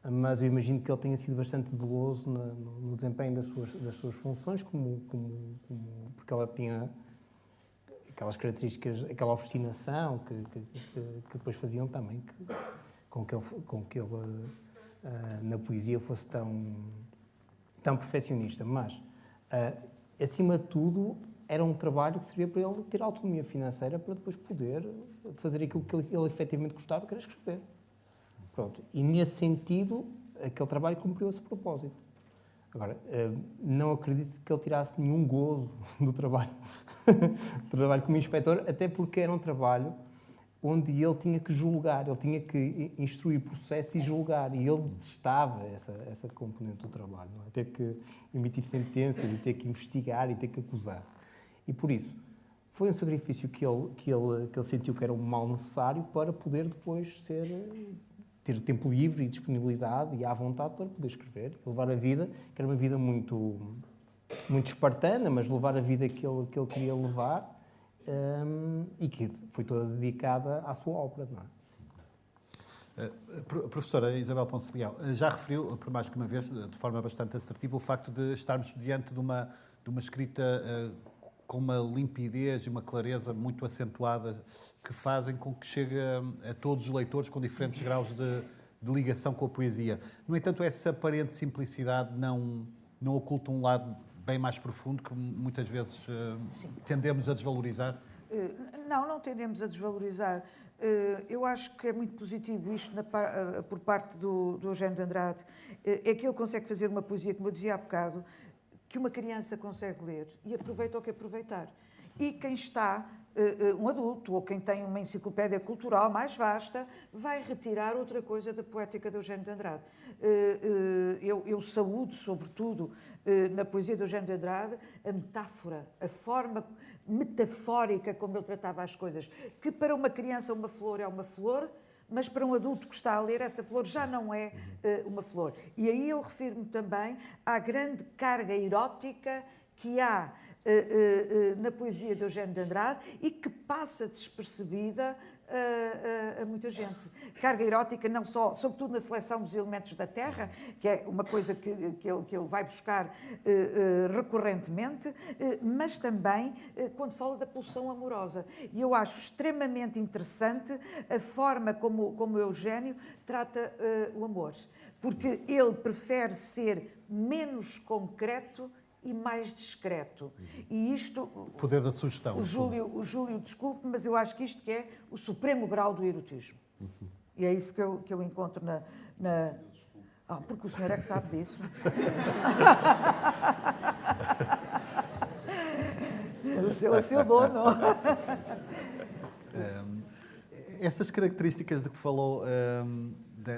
mas eu imagino que ele tenha sido bastante zeloso no desempenho das suas funções, porque ela tinha aquelas características, aquela obstinação que depois faziam também com que ele na poesia fosse tão perfeccionista. Mas, acima de tudo, era um trabalho que servia para ele ter autonomia financeira para depois poder fazer aquilo que ele efetivamente gostava, que era escrever. Pronto. E, nesse sentido, aquele trabalho cumpriu esse propósito. Agora, não acredito que ele tirasse nenhum gozo do trabalho como inspetor, até porque era um trabalho onde ele tinha que julgar, ele tinha que instruir processos e julgar, e ele detestava essa componente do trabalho, não é? Ter que emitir sentenças e ter que investigar e ter que acusar. E por isso, foi um sacrifício que ele sentiu que era um mal necessário para poder depois ter tempo livre e disponibilidade e à vontade para poder escrever, levar a vida, que era uma vida muito, muito espartana, mas levar a vida que ele queria levar, e que foi toda dedicada à sua obra, não é? Professora Isabel Ponce Leal, já referiu, por mais que uma vez, de forma bastante assertiva, o facto de estarmos diante de uma escrita com uma limpidez e uma clareza muito acentuada que fazem com que chegue a todos os leitores com diferentes graus de ligação com a poesia. No entanto, essa aparente simplicidade não oculta um lado bem mais profundo que muitas vezes tendemos a desvalorizar? Não tendemos a desvalorizar. Eu acho que é muito positivo isto por parte do Eugénio de Andrade. É que ele consegue fazer uma poesia, como eu dizia há bocado, que uma criança consegue ler e aproveita o que aproveitar. E quem está, um adulto, ou quem tem uma enciclopédia cultural mais vasta, vai retirar outra coisa da poética de Eugénio de Andrade. Eu saúdo, sobretudo, na poesia de Eugénio de Andrade, a metáfora, a forma metafórica como ele tratava as coisas, que para uma criança uma flor é uma flor, mas para um adulto que está a ler, essa flor já não é uma flor. E aí eu refiro-me também à grande carga erótica que há na poesia de Eugénio de Andrade e que passa despercebida a muita gente. Carga erótica não só, sobretudo na seleção dos elementos da terra, que é uma coisa que ele vai buscar recorrentemente, mas também quando fala da pulsão amorosa. E eu acho extremamente interessante a forma como Eugénio trata o amor, porque ele prefere ser menos concreto e mais discreto. E isto... O poder da sugestão. O Júlio, desculpe, mas eu acho que isto que é o supremo grau do erotismo. E é isso que eu encontro na... porque o senhor é que sabe disso. O seu dono. Essas características de que falou...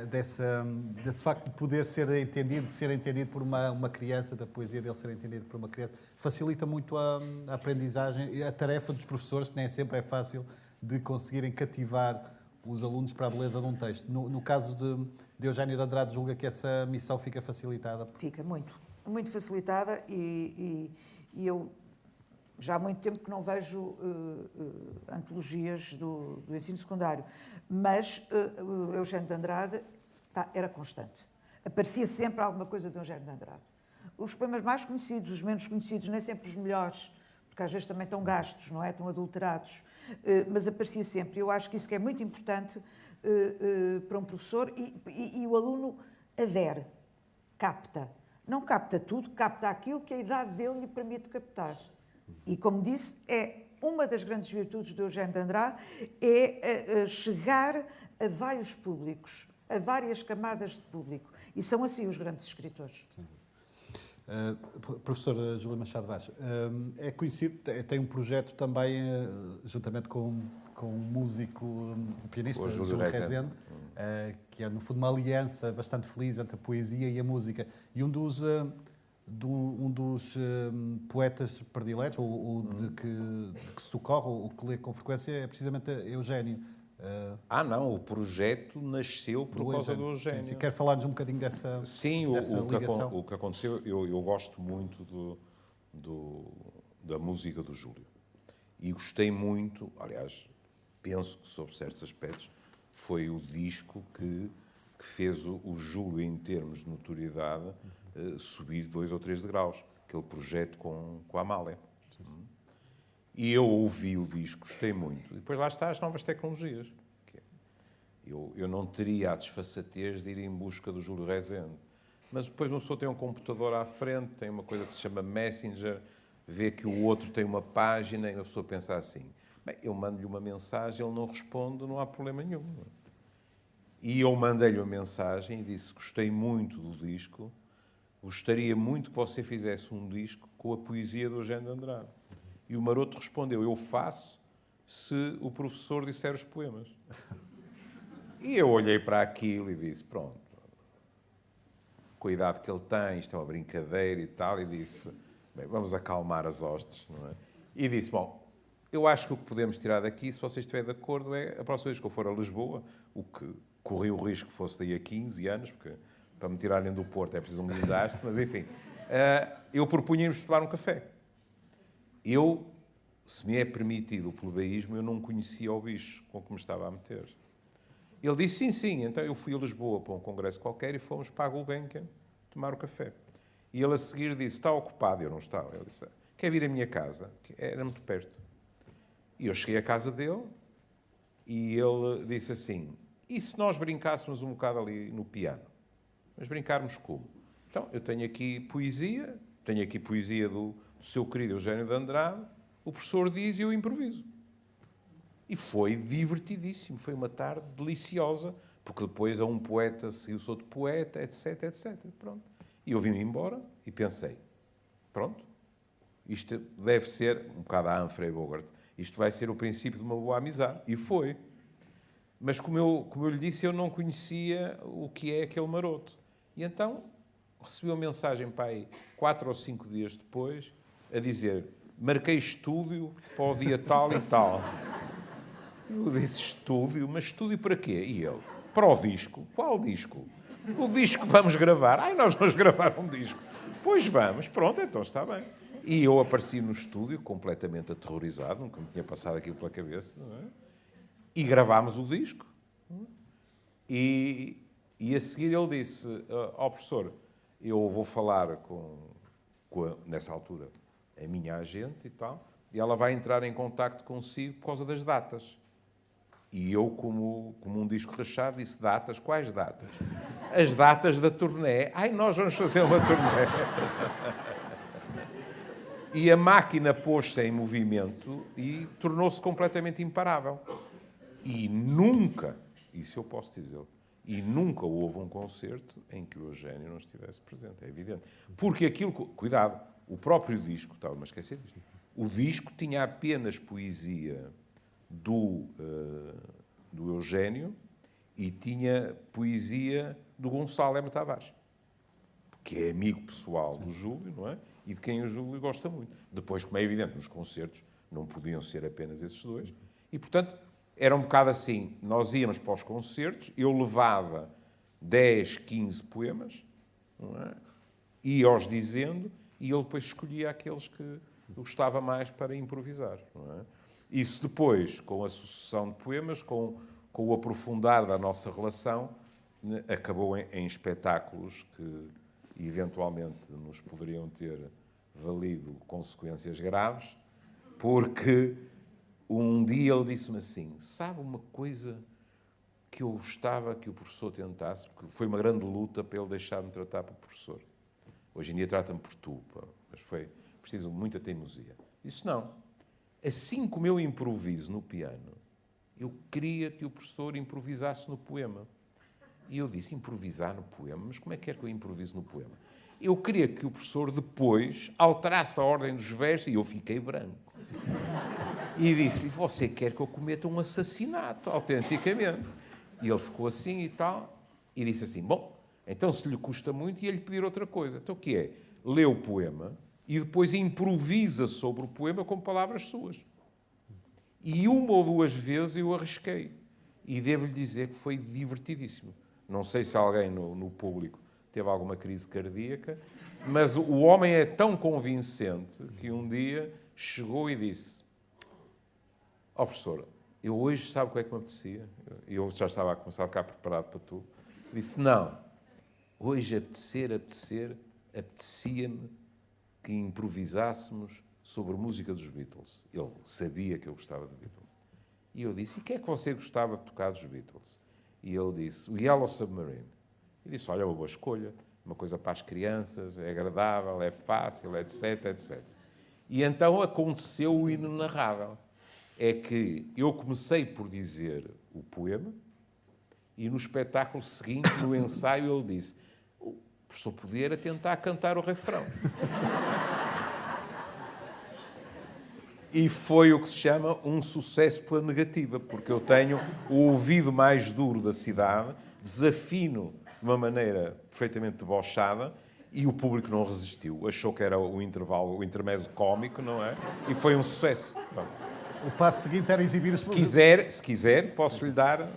desse facto de poder ser entendido por uma criança, da poesia dele ser entendido por uma criança, facilita muito a aprendizagem e a tarefa dos professores, que nem sempre é fácil de conseguirem cativar os alunos para a beleza de um texto. No caso de Eugénio de Andrade, julga que essa missão fica facilitada? Fica muito facilitada e eu já há muito tempo que não vejo antologias do ensino secundário, mas o Eugénio de Andrade era constante. Aparecia sempre alguma coisa de Eugénio de Andrade. Os poemas mais conhecidos, os menos conhecidos, nem sempre os melhores, porque às vezes também estão gastos, não é? Estão adulterados, mas aparecia sempre. Eu acho que isso que é muito importante para um professor e o aluno adere, capta. Não capta tudo, capta aquilo que a idade dele lhe permite captar. E, como disse, é uma das grandes virtudes do Eugénio de Andrade, é chegar a vários públicos, a várias camadas de público. E são assim os grandes escritores. Professora Júlia Machado Vaz, é conhecido, tem um projeto também, juntamente com um músico, um pianista, Júlio Rezende, que é, no fundo, uma aliança bastante feliz entre a poesia e a música. E um dos poetas prediletos, ou de que socorre, ou que lê com frequência, é precisamente Eugénio. Não, o projeto nasceu por causa do Eugénio. Sim. Quer falar-nos um bocadinho dessa ligação? O que aconteceu, eu gosto muito da música do Júlio. E gostei muito, aliás, penso que sobre certos aspectos, foi o disco que fez o Júlio, em termos de notoriedade, subir 2 ou 3 degraus. Aquele projeto com a Amália. E eu ouvi o disco, gostei muito. E depois lá está as novas tecnologias. Eu não teria a desfaçatez de ir em busca do Júlio Rezende. Mas depois uma pessoa tem um computador à frente, tem uma coisa que se chama Messenger, vê que o outro tem uma página e a pessoa pensa assim, bem, eu mando-lhe uma mensagem, ele não responde, não há problema nenhum. E eu mandei-lhe uma mensagem e disse, gostei muito do disco, gostaria muito que você fizesse um disco com a poesia do Eugénio de Andrade. E o maroto respondeu, eu faço se o professor disser os poemas. E eu olhei para aquilo e disse, pronto, com a idade que ele tem, isto é uma brincadeira e tal, e disse, bem, vamos acalmar as hostes, não é? E disse, bom, eu acho que o que podemos tirar daqui, se vocês estiverem de acordo, é a próxima vez que eu for a Lisboa, o que corri o risco que fosse daí a 15 anos, porque para me tirarem do Porto é preciso um guindaste, mas enfim, eu propunha-nos tomar um café. Eu, se me é permitido o plebeísmo, eu não conhecia o bicho com que me estava a meter. Ele disse, sim. Então eu fui a Lisboa para um congresso qualquer e fomos para a Gulbenkian tomar o café. E ele a seguir disse, está ocupado? Eu não estava. Ele disse, quer vir à minha casa? Era muito perto. E eu cheguei à casa dele e ele disse assim, e se nós brincássemos um bocado ali no piano? Mas brincarmos como? Então, eu tenho aqui poesia do seu querido Eugénio de Andrade, o professor diz e eu improviso. E foi divertidíssimo, foi uma tarde deliciosa, porque depois a um poeta seguiu-se outro poeta, etc, etc. Pronto. E eu vim-me embora e pensei, pronto, isto deve ser, um bocado a Humphrey Bogart, isto vai ser o princípio de uma boa amizade. E foi. Mas como eu lhe disse, eu não conhecia o que é aquele maroto. E então recebi uma mensagem para aí 4 ou 5 dias depois, a dizer, marquei estúdio para o dia tal e tal. Eu disse, estúdio? Mas estúdio para quê? E ele, para o disco. Qual disco? O disco que vamos gravar. Nós vamos gravar um disco. Pois vamos, pronto, então está bem. E eu apareci no estúdio, completamente aterrorizado, nunca me tinha passado aquilo pela cabeça, não é? E gravámos o disco. E a seguir ele disse, professor, eu vou falar nessa altura, a minha agente e tal, e ela vai entrar em contacto consigo por causa das datas. E eu, como um disco rachado, disse, datas? Quais datas? As datas da turnê. Nós vamos fazer uma turnê. E a máquina pôs-se em movimento e tornou-se completamente imparável. E nunca, isso eu posso dizer, e nunca houve um concerto em que o Eugénio não estivesse presente, é evidente. Porque aquilo, cuidado, o próprio disco, estava-me a esquecer disto, o disco tinha apenas poesia do Eugénio e tinha poesia do Gonçalo M. Tavares, que é amigo pessoal do Júlio, não é? E de quem o Júlio gosta muito. Depois, como é evidente, nos concertos não podiam ser apenas esses dois. E, portanto, era um bocado assim, nós íamos para os concertos, eu levava 10, 15 poemas, não é? Ia-os dizendo, e ele depois escolhia aqueles que eu gostava mais para improvisar, não é? Isso depois, com a sucessão de poemas, com o aprofundar da nossa relação, acabou em espetáculos que eventualmente nos poderiam ter valido consequências graves, porque um dia ele disse-me assim, sabe uma coisa que eu gostava que o professor tentasse, porque foi uma grande luta para ele deixar-me tratar por professor. Hoje em dia trata-me por tu, mas foi preciso muita teimosia. Disse, não, assim como eu improviso no piano, eu queria que o professor improvisasse no poema. E eu disse, improvisar no poema? Mas como é que quer que eu improvise no poema? Eu queria que o professor depois alterasse a ordem dos versos e eu fiquei branco. E disse-lhe, você quer que eu cometa um assassinato, autenticamente. E ele ficou assim e tal, e disse assim, bom, então se lhe custa muito, ia-lhe pedir outra coisa. Então o que é? Lê o poema e depois improvisa sobre o poema com palavras suas. E uma ou duas vezes eu arrisquei. E devo-lhe dizer que foi divertidíssimo. Não sei se alguém no público teve alguma crise cardíaca, mas o homem é tão convincente que um dia chegou e disse, ó professora, eu hoje sabe o que é que me apetecia? Eu já estava a começar a ficar preparado para tudo. Disse, não, hoje apetecia-me que improvisássemos sobre música dos Beatles. Ele sabia que eu gostava de Beatles. E eu disse, e o que é que você gostava de tocar dos Beatles? E ele disse, o Yellow Submarine. E disse, olha, é uma boa escolha, uma coisa para as crianças, é agradável, é fácil, etc, etc. E então aconteceu o inenarrável. É que eu comecei por dizer o poema e no espetáculo seguinte, no ensaio, ele disse, o professor podia tentar cantar o refrão. E foi o que se chama um sucesso pela negativa, porque eu tenho o ouvido mais duro da cidade, desafino de uma maneira perfeitamente debochada e o público não resistiu. Achou que era o intervalo, o intermezzo cómico, não é? E foi um sucesso. Pronto. O passo seguinte era exibir Se quiser, posso-lhe dar...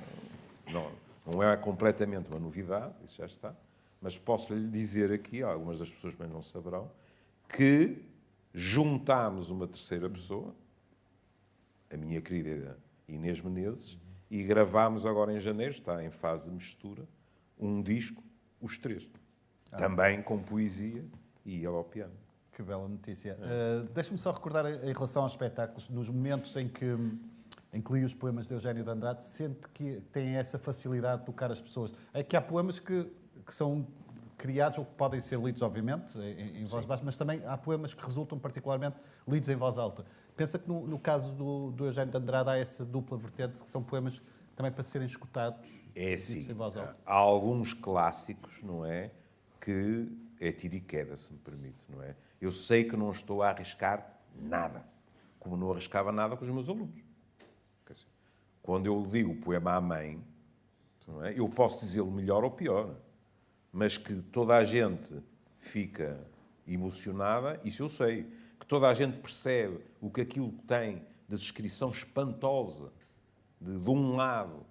Não é completamente uma novidade, isso já está, mas posso-lhe dizer aqui, algumas das pessoas também não saberão, que juntámos uma terceira pessoa, a minha querida Inês Menezes, e gravámos agora em janeiro, está em fase de mistura, um disco, os três. Também com poesia e ele ao piano. Que bela notícia. Deixa-me só recordar, em relação aos espetáculos, nos momentos em que li os poemas de Eugénio de Andrade, sente que tem essa facilidade de tocar as pessoas. É que há poemas que são criados, ou que podem ser lidos, obviamente, em voz baixa, mas também há poemas que resultam particularmente lidos em voz alta. Pensa que no caso do Eugénio de Andrade há essa dupla vertente, que são poemas também para serem escutados, lidos em voz alta. Há alguns clássicos, não é, que é tiro e queda, se me permite, não é? Eu sei que não estou a arriscar nada, como não arriscava nada com os meus alunos. Quando eu digo o poema à mãe, não é, eu posso dizê-lo melhor ou pior, mas que toda a gente fica emocionada, isso eu sei. Que toda a gente percebe o que aquilo tem de descrição espantosa, de um lado,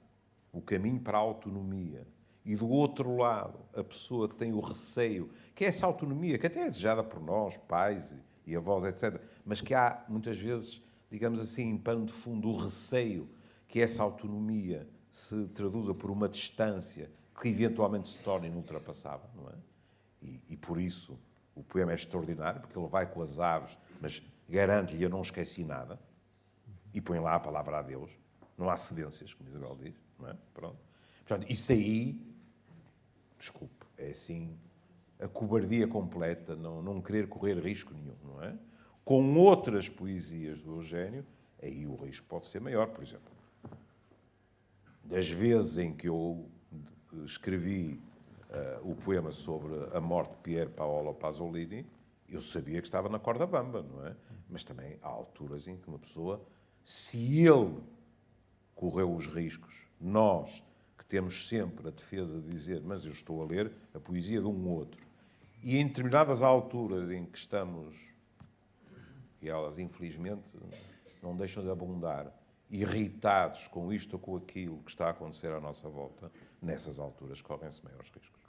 o caminho para a autonomia, e do outro lado, a pessoa que tem o receio, que é essa autonomia, que até é desejada por nós, pais e avós, etc., mas que há, muitas vezes, digamos assim, em pano de fundo, o receio que essa autonomia se traduza por uma distância que eventualmente se torne inultrapassável, não é? E por isso o poema é extraordinário, porque ele vai com as aves, mas garante-lhe, eu não esqueci nada, e põe lá a palavra a Deus. Não há cedências, como Isabel diz, não é? Pronto. Portanto, isso aí, desculpe, é assim a cobardia completa, não querer correr risco nenhum, não é? Com outras poesias do Eugénio, aí o risco pode ser maior, por exemplo. Das vezes em que eu escrevi o poema sobre a morte de Pier Paolo Pasolini, eu sabia que estava na corda bamba, não é? Mas também há alturas em que uma pessoa, se ele correu os riscos, nós, que temos sempre a defesa de dizer, mas eu estou a ler a poesia de um outro, e em determinadas alturas em que estamos, e elas infelizmente não deixam de abundar, irritados com isto ou com aquilo que está a acontecer à nossa volta, nessas alturas correm-se maiores riscos.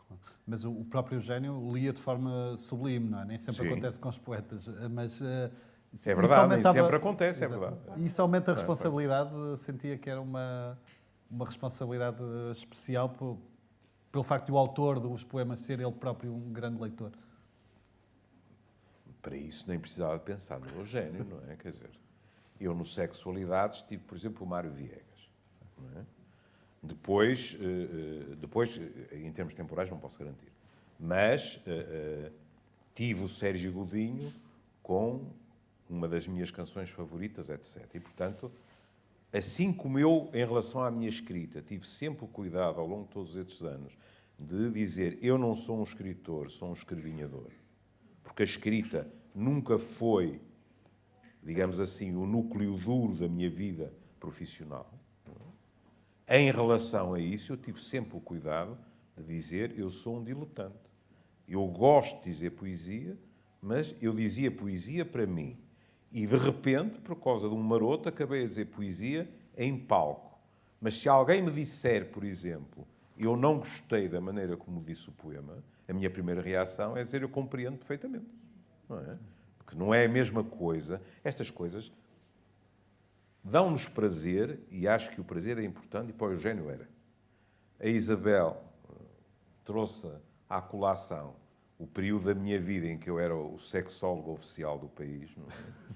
Mas o próprio Eugénio lia de forma sublime, não é? Nem sempre Sim. acontece com os poetas, mas... É isso verdade, aumentava- nem sempre acontece, é Exato. verdade. E isso aumenta a responsabilidade, sentia que era uma responsabilidade especial pelo facto de o autor dos poemas ser ele próprio um grande leitor. Para isso nem precisava de pensar no Eugénio, não é? Quer dizer, eu no Sexualidades tive, por exemplo, o Mário Viegas. Não é? Depois, em termos temporais, não posso garantir. Mas tive o Sérgio Godinho com uma das minhas canções favoritas, etc. E, portanto, assim como eu, em relação à minha escrita, tive sempre o cuidado, ao longo de todos estes anos, de dizer eu não sou um escritor, sou um escrevinhador. Porque a escrita nunca foi, digamos assim, o núcleo duro da minha vida profissional. Em relação a isso, eu tive sempre o cuidado de dizer eu sou um diletante. Eu gosto de dizer poesia, mas eu dizia poesia para mim. E, de repente, por causa de um maroto, acabei a dizer poesia em palco. Mas se alguém me disser, por exemplo, eu não gostei da maneira como disse o poema, a minha primeira reação é dizer eu compreendo perfeitamente. Não é? Porque não é a mesma coisa. Estas coisas dão-nos prazer, e acho que o prazer é importante, e para o Eugénio era. A Isabel trouxe à colação o período da minha vida em que eu era o sexólogo oficial do país. Não é?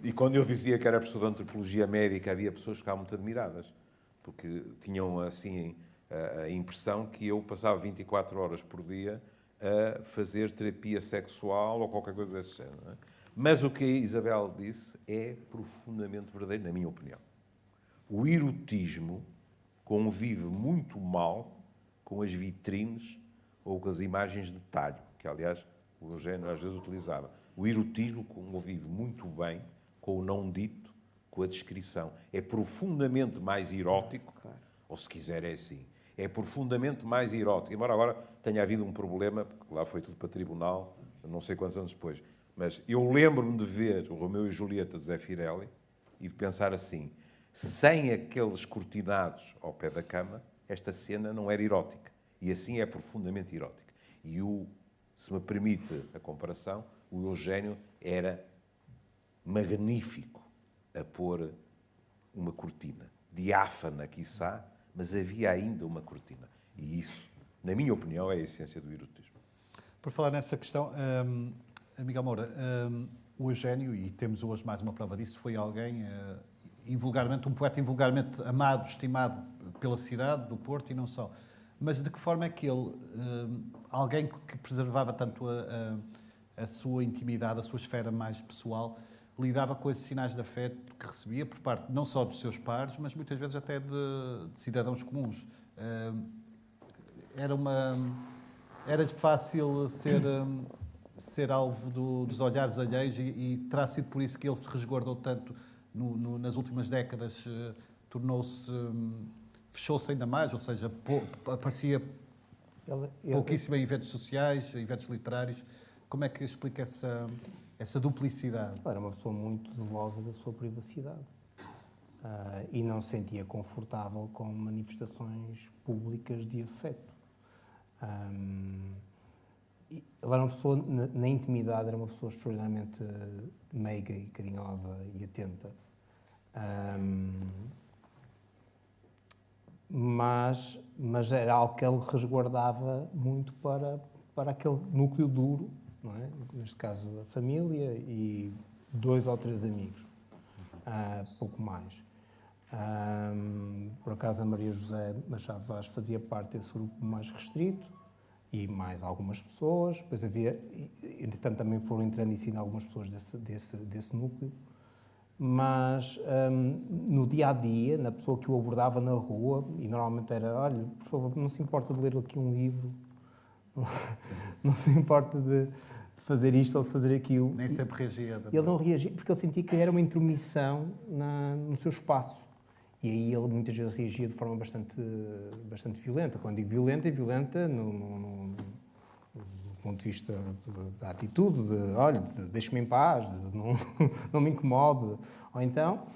E quando eu dizia que era professor de antropologia médica, havia pessoas que ficavam muito admiradas, porque tinham assim a impressão que eu passava 24 horas por dia a fazer terapia sexual ou qualquer coisa desse género. Não é? Mas o que a Isabel disse é profundamente verdadeiro, na minha opinião. O erotismo convive muito mal com as vitrines ou com as imagens de talho, que, aliás, o Eugénio às vezes utilizava. O erotismo convive muito bem com o não dito, com a descrição. É profundamente mais erótico, ou se quiser é assim, é profundamente mais erótico. Embora agora tenha havido um problema, porque lá foi tudo para tribunal, não sei quantos anos depois. Mas eu lembro-me de ver o Romeu e Julieta de Zé Firelli e de pensar assim, sem aqueles cortinados ao pé da cama, esta cena não era erótica. E assim é profundamente erótica. E se me permite a comparação, o Eugénio era magnífico a pôr uma cortina. Diáfana, quiçá, mas havia ainda uma cortina. E isso, na minha opinião, é a essência do erotismo. Por falar nessa questão, Miguel Moura, o Eugénio, e temos hoje mais uma prova disso, foi alguém, um poeta invulgarmente amado, estimado pela cidade do Porto e não só. Mas de que forma é que ele, alguém que preservava tanto a sua intimidade, a sua esfera mais pessoal, lidava com esses sinais de afeto que recebia por parte não só dos seus pares, mas muitas vezes até de cidadãos comuns? Era fácil ser alvo dos olhares alheios e terá sido por isso que ele se resguardou tanto nas últimas décadas, fechou-se ainda mais, ou seja, aparecia pouquíssimo em eventos sociais, eventos literários. Como é que explica essa duplicidade? Ele era uma pessoa muito zelosa da sua privacidade e não se sentia confortável com manifestações públicas de afeto. Ele era uma pessoa, na intimidade, era uma pessoa extraordinariamente meiga e carinhosa e atenta. Mas era algo que ele resguardava muito para aquele núcleo duro, não é? Neste caso a família e 2 ou 3 amigos, pouco mais. Por acaso a Maria José Machado Vaz fazia parte desse grupo mais restrito e mais algumas pessoas, depois havia, entretanto também foram entrando em cima algumas pessoas desse núcleo. Mas no dia-a-dia, na pessoa que o abordava na rua, e normalmente era, olha, por favor, não se importa de ler aqui um livro, não se importa de fazer isto ou de fazer aquilo. Nem sempre reagia. Ele não reagia, porque ele sentia que era uma intromissão no seu espaço. E aí ele muitas vezes reagia de forma bastante violenta. Quando digo violenta, é violenta no ponto de vista da atitude, de olha, deixe-me em paz, não me incomode. Ou então,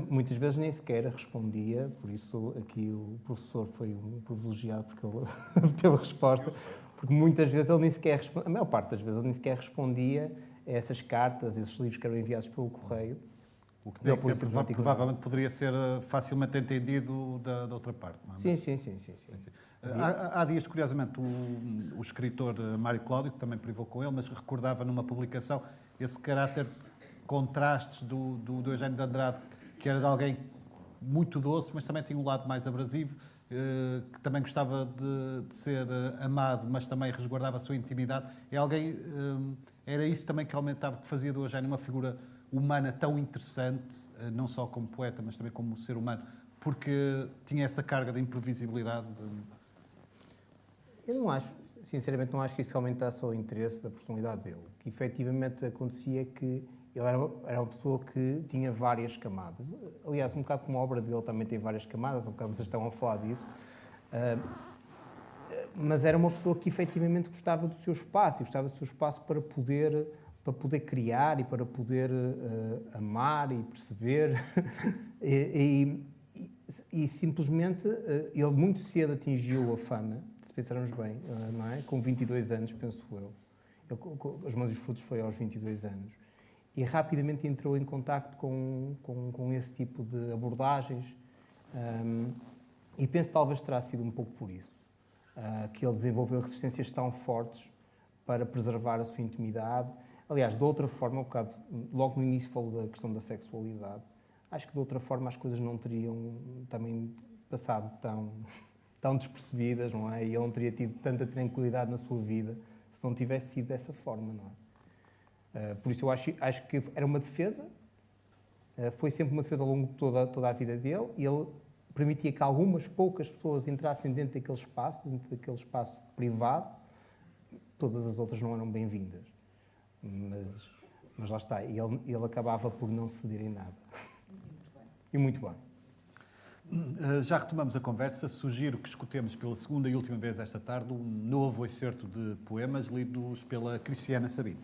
muitas vezes nem sequer respondia, por isso aqui o professor foi um privilegiado porque ele teve a resposta, porque muitas vezes ele nem sequer respondia, a maior parte das vezes ele nem sequer respondia a essas cartas, esses livros que eram enviados pelo correio. O que nem sempre, provavelmente poderia ser facilmente entendido da outra parte, não é? Sim. Há dias, curiosamente, o escritor Mário Cláudio, que também privou com ele, mas recordava numa publicação esse caráter de contrastes do Eugênio de Andrade, que era de alguém muito doce, mas também tinha um lado mais abrasivo, que também gostava de ser amado, mas também resguardava a sua intimidade. Era isso também que aumentava, que fazia do Eugênio uma figura humana tão interessante, não só como poeta, mas também como ser humano, porque tinha essa carga de imprevisibilidade. Eu não acho, sinceramente, não acho que isso aumentasse o interesse da personalidade dele. O que efetivamente acontecia é que ele era uma pessoa que tinha várias camadas. Aliás, um bocado como a obra dele também tem várias camadas, um bocado vocês estavam a falar disso. Mas era uma pessoa que efetivamente gostava do seu espaço, e gostava do seu espaço para poder criar e para poder amar e perceber. e simplesmente ele muito cedo atingiu a fama, se pensarmos bem, não é? Com 22 anos, penso eu. As Mãos e os Frutos foi aos 22 anos. E rapidamente entrou em contacto com esse tipo de abordagens e penso que talvez terá sido um pouco por isso que ele desenvolveu resistências tão fortes para preservar a sua intimidade. Aliás, de outra forma, um bocado, logo no início falou da questão da sexualidade, acho que de outra forma as coisas não teriam também passado tão despercebidas, não é? E ele não teria tido tanta tranquilidade na sua vida se não tivesse sido dessa forma, não é? Por isso eu acho que era uma defesa, foi sempre uma defesa ao longo de toda a vida dele, e ele permitia que algumas poucas pessoas entrassem dentro daquele espaço privado, todas as outras não eram bem-vindas. Mas lá está, ele acabava por não ceder em nada. E muito bem. Já retomamos a conversa, sugiro que escutemos pela segunda e última vez esta tarde um novo excerto de poemas lidos pela Cristiana Sabino.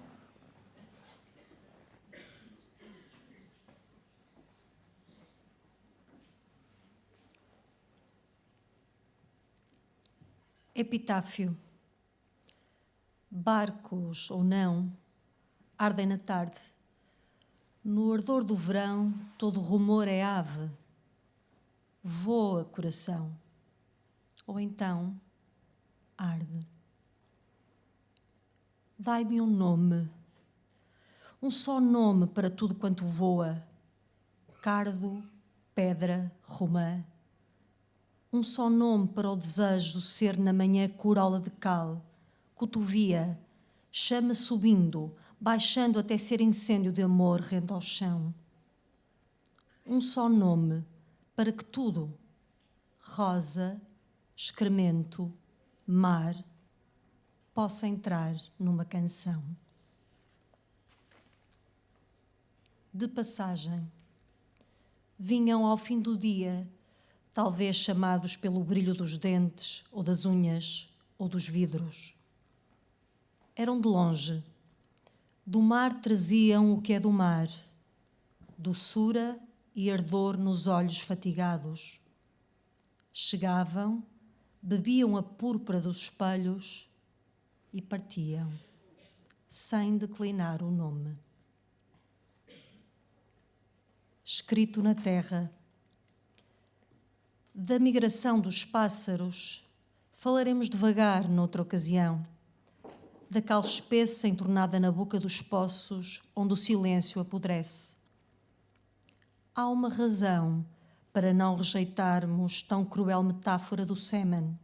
Epitáfio. Barcos ou não, ardem na tarde. No ardor do verão, todo rumor é ave. Voa, coração. Ou então, arde. Dai-me um nome. Um só nome para tudo quanto voa. Cardo, pedra, romã. Um só nome para o desejo ser na manhã corola de cal, cotovia, chama subindo, baixando até ser incêndio de amor rente ao chão. Um só nome para que tudo, rosa, excremento, mar, possa entrar numa canção. De passagem, vinham ao fim do dia, talvez chamados pelo brilho dos dentes, ou das unhas, ou dos vidros. Eram de longe. Do mar traziam o que é do mar, doçura e ardor nos olhos fatigados. Chegavam, bebiam a púrpura dos espelhos e partiam, sem declinar o nome. Escrito na terra. Da migração dos pássaros, falaremos devagar noutra ocasião, da cal espessa entornada na boca dos poços, onde o silêncio apodrece. Há uma razão para não rejeitarmos tão cruel metáfora do sêmen.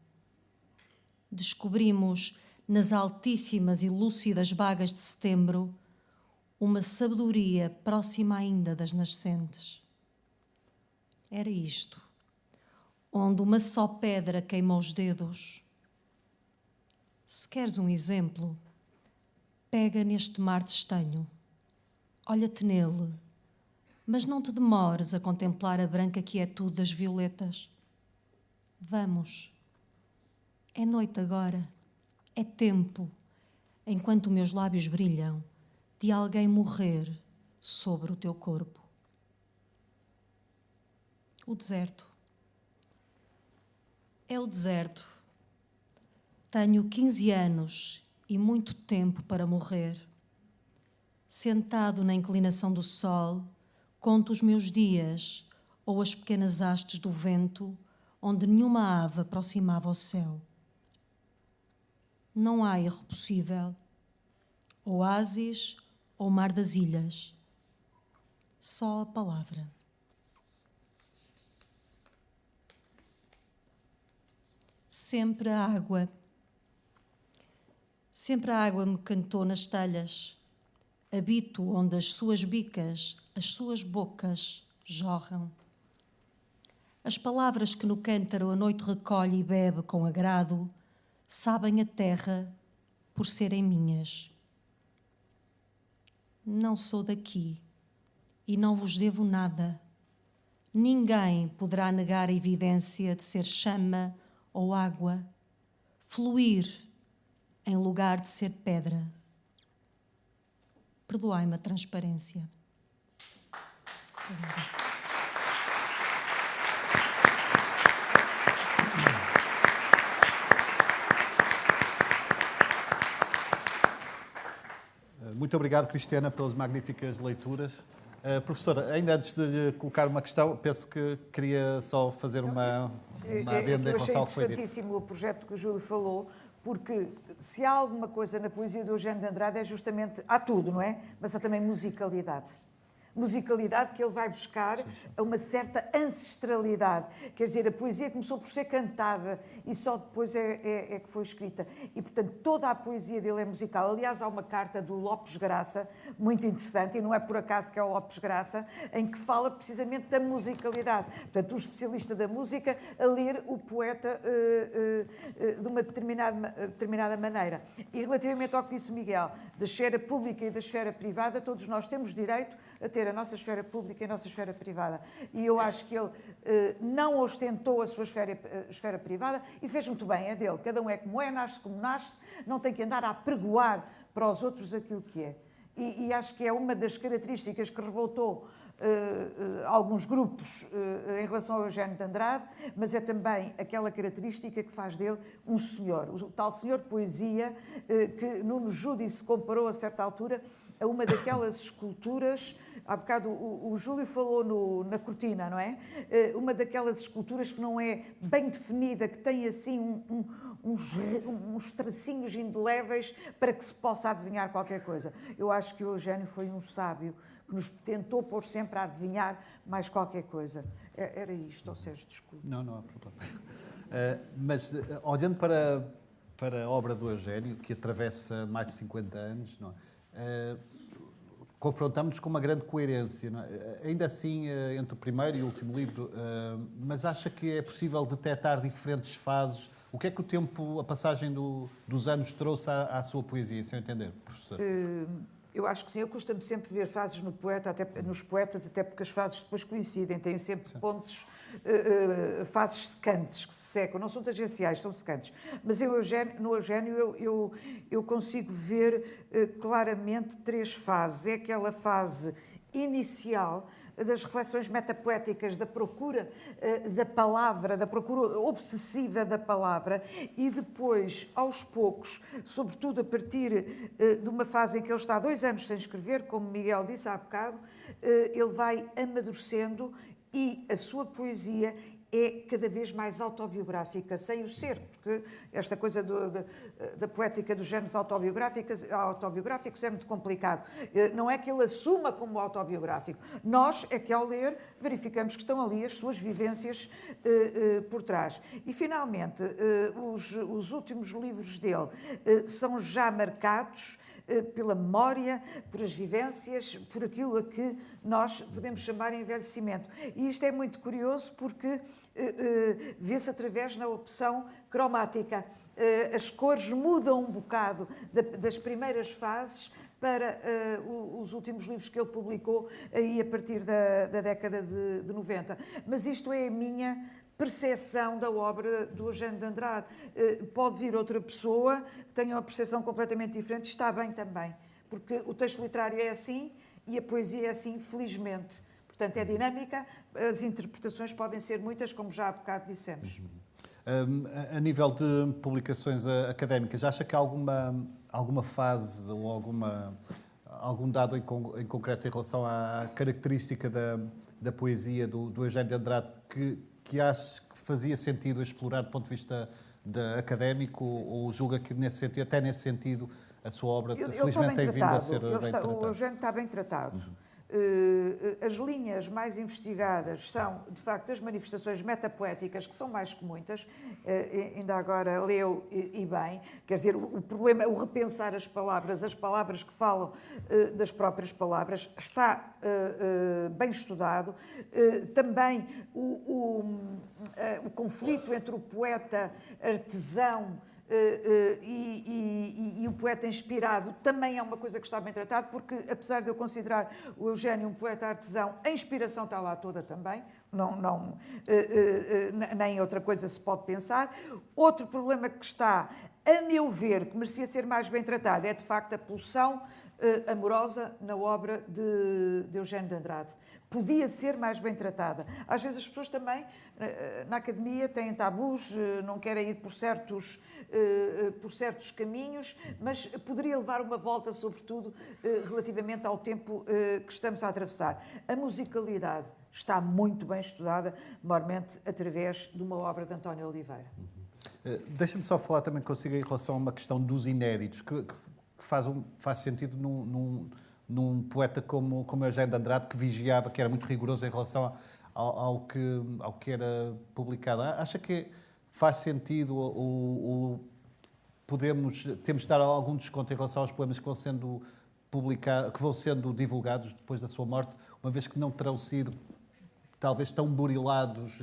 Descobrimos, nas altíssimas e lúcidas vagas de setembro, uma sabedoria próxima ainda das nascentes. Era isto, onde uma só pedra queima os dedos. Se queres um exemplo, pega neste mar de estanho, olha-te nele, mas não te demores a contemplar a branca quietude das violetas. Vamos. É noite agora, é tempo, enquanto meus lábios brilham, de alguém morrer sobre o teu corpo. O deserto. É o deserto. Tenho 15 anos e muito tempo para morrer. Sentado na inclinação do sol, conto os meus dias ou as pequenas hastes do vento onde nenhuma ave aproximava o céu. Não há erro possível. Oásis ou mar das ilhas. Só a palavra. Sempre a água. Sempre a água me cantou nas telhas. Habito onde as suas bicas, as suas bocas jorram. As palavras que no cântaro a noite recolhe e bebe com agrado, sabem a terra por serem minhas. Não sou daqui e não vos devo nada. Ninguém poderá negar a evidência de ser chama ou água, fluir em lugar de ser pedra. Perdoai-me a transparência. Obrigada. Muito obrigado, Cristiana, pelas magníficas leituras. Professora, ainda antes de lhe colocar uma questão, penso que queria só fazer uma adenda em Eu achei relação ao que foi dito. interessantíssimo o projeto que o Júlio falou, porque se há alguma coisa na poesia do Eugênio de Andrade é justamente, há tudo, não é? Mas há também musicalidade. Musicalidade que ele vai buscar a uma certa ancestralidade. Quer dizer, a poesia começou por ser cantada e só depois é que foi escrita. E, portanto, toda a poesia dele é musical. Aliás, há uma carta do Lopes Graça, muito interessante, e não é por acaso que é o Lopes Graça, em que fala precisamente da musicalidade. Portanto, um especialista da música a ler o poeta de uma determinada maneira. E relativamente ao que disse o Miguel, da esfera pública e da esfera privada, todos nós temos direito a ter a nossa esfera pública e a nossa esfera privada. E eu acho que ele não ostentou a sua esfera privada e fez muito bem, é dele. Cada um é como é, nasce como nasce, não tem que andar a apregoar para os outros aquilo que é. E acho que é uma das características que revoltou alguns grupos em relação ao Eugênio de Andrade, mas é também aquela característica que faz dele um senhor, o tal senhor de poesia que Nuno Judice comparou a certa altura a uma daquelas esculturas. Há bocado o Júlio falou na cortina, não é? Uma daquelas esculturas que não é bem definida, que tem assim uns tracinhos indeléveis para que se possa adivinhar qualquer coisa. Eu acho que o Eugênio foi um sábio que nos tentou pôr sempre a adivinhar mais qualquer coisa. Era isto, Sérgio, desculpe. Não há problema. Mas olhando para a obra do Eugênio, que atravessa mais de 50 anos, não é? Confrontamos-nos com uma grande coerência, não é? Ainda assim, entre o primeiro e o último livro, mas acha que é possível detectar diferentes fases? O que é que o tempo, a passagem dos anos trouxe à sua poesia, sem entender, professor? Eu acho que sim. Eu costumo sempre ver fases nos poetas, até porque as fases depois coincidem, têm sempre pontos, fases secantes que se secam, não são tangenciais, são secantes. Mas no Eugênio eu consigo ver claramente três fases. É aquela fase inicial das reflexões metapoéticas, da procura da palavra, da procura obsessiva da palavra, e depois, aos poucos, sobretudo a partir de uma fase em que ele está há 2 anos sem escrever, como Miguel disse há bocado, ele vai amadurecendo e a sua poesia é cada vez mais autobiográfica, sem o ser, porque esta coisa da poética dos géneros autobiográficos é muito complicado. Não é que ele assuma como autobiográfico. Nós é que, ao ler, verificamos que estão ali as suas vivências por trás. E, finalmente, os últimos livros dele são já marcados pela memória, por as vivências, por aquilo a que nós podemos chamar envelhecimento. E isto é muito curioso porque vê-se através da opção cromática. As cores mudam um bocado das primeiras fases para os últimos livros que ele publicou aí a partir da década de 90. Mas isto é a minha percepção da obra do Eugênio de Andrade. Pode vir outra pessoa que tenha uma percepção completamente diferente, está bem também, porque o texto literário é assim e a poesia é assim, felizmente. Portanto, portanto é dinâmica, as interpretações podem ser muitas, como já há bocado dissemos. A nível de publicações académicas, acha que há alguma fase ou algum dado em concreto em relação à característica da poesia do Eugénio de Andrade que acha que fazia sentido explorar do ponto de vista académico, ou julga que até nesse sentido a sua obra felizmente tem vindo a ser bem tratada? O Eugénio está bem tratado. As linhas mais investigadas são, de facto, as manifestações metapoéticas, que são mais que muitas, ainda agora leu e bem, quer dizer, o problema é o repensar as palavras que falam das próprias palavras, está bem estudado. Também o conflito entre o poeta artesão e o poeta inspirado também é uma coisa que está bem tratado, porque apesar de eu considerar o Eugénio um poeta artesão, a inspiração está lá toda também, nem outra coisa se pode pensar. Outro problema que está, a meu ver, que merecia ser mais bem tratado, é de facto a pulsão amorosa na obra de Eugénio de Andrade. Podia ser mais bem tratada. Às vezes as pessoas também, na academia, têm tabus, não querem ir por certos caminhos, mas poderia levar uma volta, sobretudo, relativamente ao tempo que estamos a atravessar. A musicalidade está muito bem estudada, maiormente através de uma obra de António Oliveira. Deixa-me só falar também consigo em relação a uma questão dos inéditos, que faz sentido num poeta como Eugénio de Andrade, que vigiava, que era muito rigoroso em relação ao que era publicado. Acha que faz sentido ou temos de dar algum desconto em relação aos poemas que vão sendo publicados, que vão sendo divulgados depois da sua morte, uma vez que não terão sido talvez tão burilados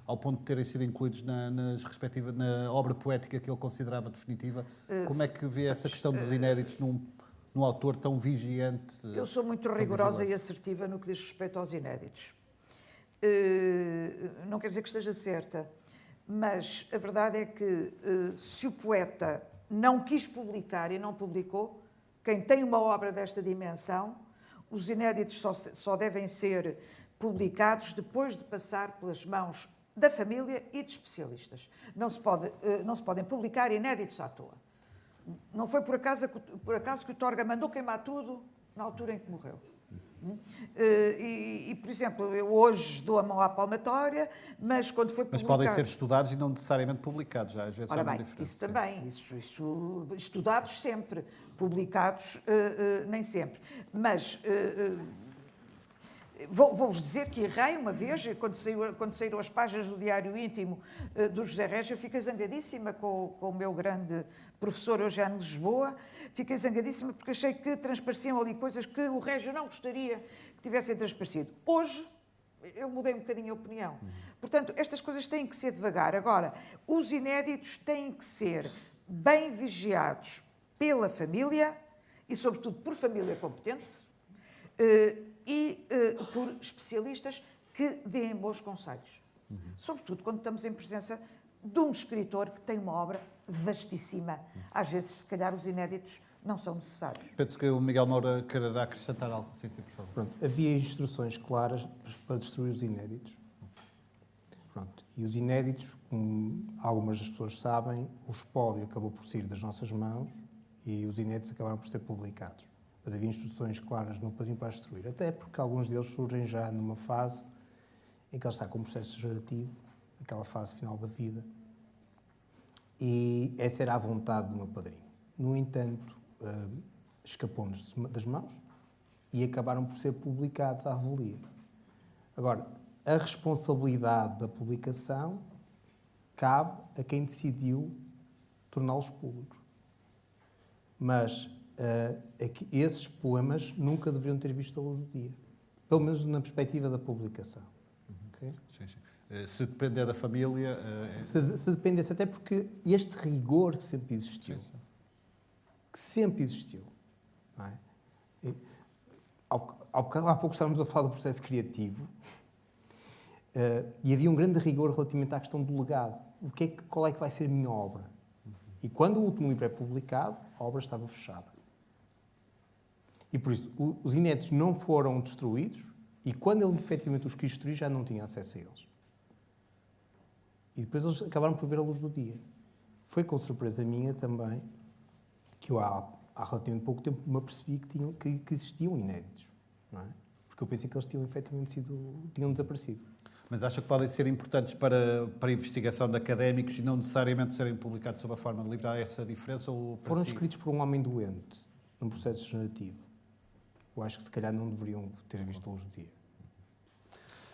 ao ponto de terem sido incluídos na obra poética que ele considerava definitiva? Como é que vê essa questão dos inéditos num autor tão vigiante? Eu sou muito rigorosa e assertiva no que diz respeito aos inéditos. Não quer dizer que esteja certa, mas a verdade é que se o poeta não quis publicar e não publicou, quem tem uma obra desta dimensão, os inéditos só devem ser publicados depois de passar pelas mãos da família e de especialistas. Não se podem publicar inéditos à toa. Não foi por acaso que o Torga mandou queimar tudo na altura em que morreu. Por exemplo, eu hoje dou a mão à palmatória, mas quando foi publicado... Mas podem ser estudados e não necessariamente publicados, já às vezes Ora é uma bem, diferença. isso também, isso estudados sempre, publicados nem sempre. Mas vou-vos dizer que errei uma vez, quando saíram as páginas do Diário Íntimo do José Régio, eu fiquei zangadíssima com o meu grande professor Eugénio de Lisboa, fiquei zangadíssima porque achei que transpareciam ali coisas que o Régio não gostaria que tivessem transparecido. Hoje, eu mudei um bocadinho a opinião. Portanto, estas coisas têm que ser devagar. Agora, os inéditos têm que ser bem vigiados pela família e, sobretudo, por família competente e por especialistas que deem bons conselhos. Sobretudo quando estamos em presença de um escritor que tem uma obra vastíssima. Às vezes, se calhar, os inéditos não são necessários. Penso que o Miguel Moura quererá acrescentar algo. Sim, por favor. Pronto, havia instruções claras para destruir os inéditos. Pronto, e os inéditos, como algumas das pessoas sabem, o espólio acabou por sair das nossas mãos e os inéditos acabaram por ser publicados. Mas havia instruções claras no Padrinho para destruir, até porque alguns deles surgem já numa fase em que ele está com um processo gerativo, aquela fase final da vida, e essa era a vontade do meu padrinho. No entanto, escapou-nos das mãos e acabaram por ser publicados à revelia. Agora, a responsabilidade da publicação cabe a quem decidiu torná-los públicos. Mas esses poemas nunca deveriam ter visto a luz do dia. Pelo menos na perspectiva da publicação. Okay? Sim, sim. Se depender da família... Se dependesse, até porque este rigor que sempre existiu, não é? Há pouco estávamos a falar do processo criativo e havia um grande rigor relativamente à questão do legado. Qual é que vai ser a minha obra? E quando o último livro é publicado, a obra estava fechada. E por isso, os inéditos não foram destruídos E quando ele efetivamente os quis destruir, já não tinha acesso a eles. E depois eles acabaram por ver a luz do dia. Foi com surpresa minha também que eu há relativamente pouco tempo me apercebi que existiam inéditos, não é? Porque eu pensei que eles tinham efetivamente tinham desaparecido. Mas acha que podem ser importantes para a investigação de académicos e não necessariamente serem publicados sob a forma de livro? Há essa diferença? Ou Foram escritos por um homem doente, num processo degenerativo. Eu acho que se calhar não deveriam ter visto a luz do dia.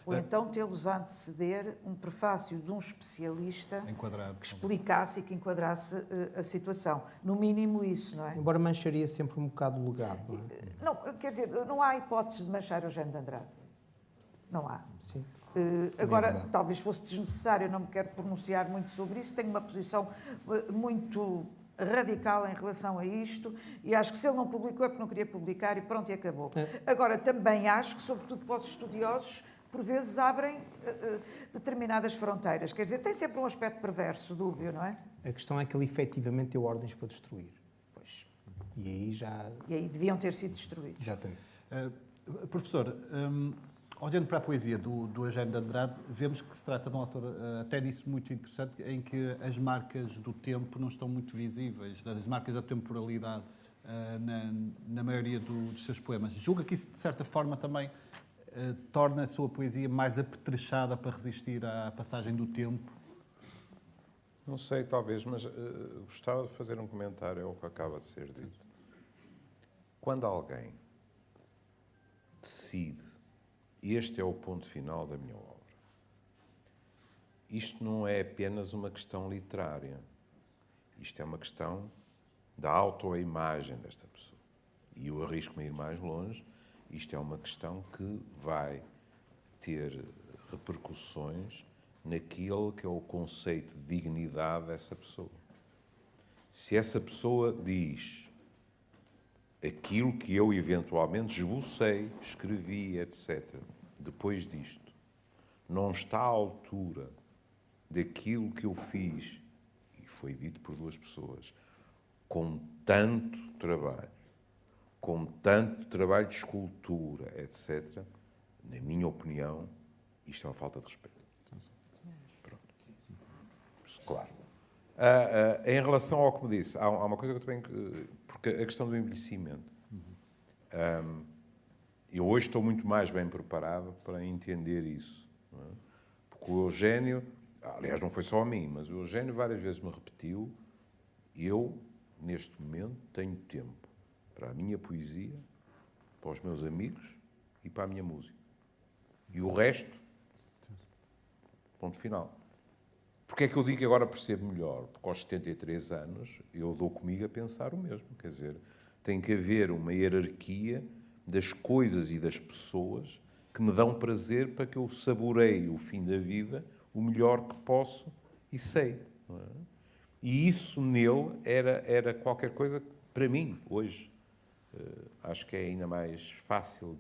Ou então tê-los a anteceder um prefácio de um especialista Enquadrado. que explicasse e que enquadrasse a situação. No mínimo isso, não é? Embora mancharia sempre um bocado o legado, não é? Não, quer dizer, não há hipótese de manchar Eugênio de Andrade. Não há. Sim. Agora, verdade. talvez fosse desnecessário, eu não me quero pronunciar muito sobre isso, tenho uma posição muito radical em relação a isto e acho que se ele não publicou é porque não queria publicar e pronto, e acabou. Agora, também acho que, sobretudo para os estudiosos, por vezes abrem determinadas fronteiras. Quer dizer, tem sempre um aspecto perverso, dúbio, não é? A questão é que ele efetivamente deu ordens para destruir. Pois. E aí já... E aí deviam ter sido destruídos. Exatamente. Professor, olhando para a poesia do Eugênio de Andrade, vemos que se trata de um autor, até nisso, muito interessante, em que as marcas do tempo não estão muito visíveis, as marcas da temporalidade na maioria dos seus poemas. Julga que isso, de certa forma, também torna a sua poesia mais apetrechada para resistir à passagem do tempo? Não sei, talvez, mas gostava de fazer um comentário ao que acaba de ser dito. Quando alguém decide, este é o ponto final da minha obra, isto não é apenas uma questão literária. Isto é uma questão da autoimagem desta pessoa. E eu arrisco-me a ir mais longe. Isto é uma questão que vai ter repercussões naquilo que é o conceito de dignidade dessa pessoa. Se essa pessoa diz aquilo que eu eventualmente esbocei, escrevi, etc., depois disto, não está à altura daquilo que eu fiz, e foi dito por duas pessoas, com tanto trabalho de escultura, etc., na minha opinião, isto é uma falta de respeito. Pronto. Claro. Em relação ao que me disse, há uma coisa que eu também... Porque a questão do envelhecimento. Eu hoje estou muito mais bem preparado para entender isso. Não é? Porque o Eugênio... Aliás, não foi só a mim, mas o Eugênio várias vezes me repetiu: eu, neste momento, tenho tempo para a minha poesia, para os meus amigos e para a minha música. E o resto, ponto final. Porquê é que eu digo que agora percebo melhor? Porque aos 73 anos eu dou comigo a pensar o mesmo. Quer dizer, tem que haver uma hierarquia das coisas e das pessoas que me dão prazer para que eu saboreie o fim da vida o melhor que posso e sei. Não é? E isso nele era qualquer coisa que, para mim, hoje, acho que é ainda mais fácil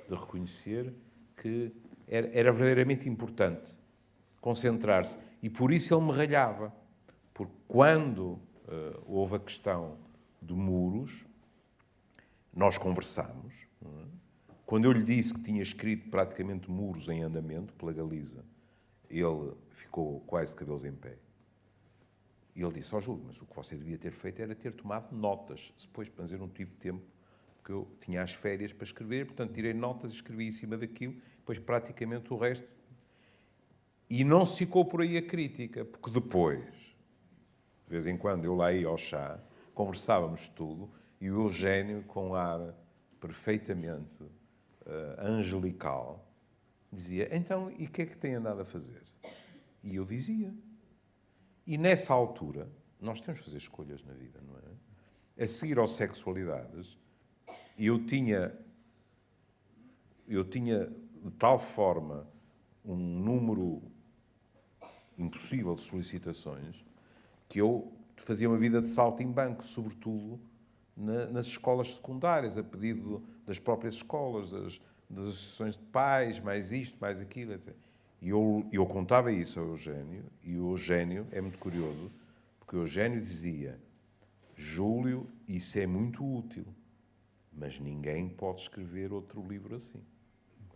de reconhecer que era verdadeiramente importante concentrar-se. E por isso ele me ralhava. Porque quando houve a questão de muros, nós conversámos. Não é? Quando eu lhe disse que tinha escrito praticamente Muros em Andamento, pela Galiza, ele ficou quase de cabelos em pé. E ele disse: Júlio, mas o que você devia ter feito era ter tomado notas. Depois, mas eu não tive tempo, porque eu tinha as férias para escrever, portanto tirei notas e escrevi em cima daquilo, depois praticamente o resto. E não se ficou por aí a crítica, porque depois, de vez em quando, eu lá ia ao chá, conversávamos tudo, e o Eugênio, com ar perfeitamente angelical, dizia: então, e o que é que tem andado a fazer? E eu dizia. E nessa altura, nós temos de fazer escolhas na vida, não é? A seguir às sexualidades, eu tinha de tal forma um número impossível de solicitações que eu fazia uma vida de saltimbanco, sobretudo nas escolas secundárias, a pedido das próprias escolas, das associações de pais, mais isto, mais aquilo, etc. E eu contava isso ao Eugênio, e o Eugênio é muito curioso, porque o Eugênio dizia: Júlio, isso é muito útil, mas ninguém pode escrever outro livro assim.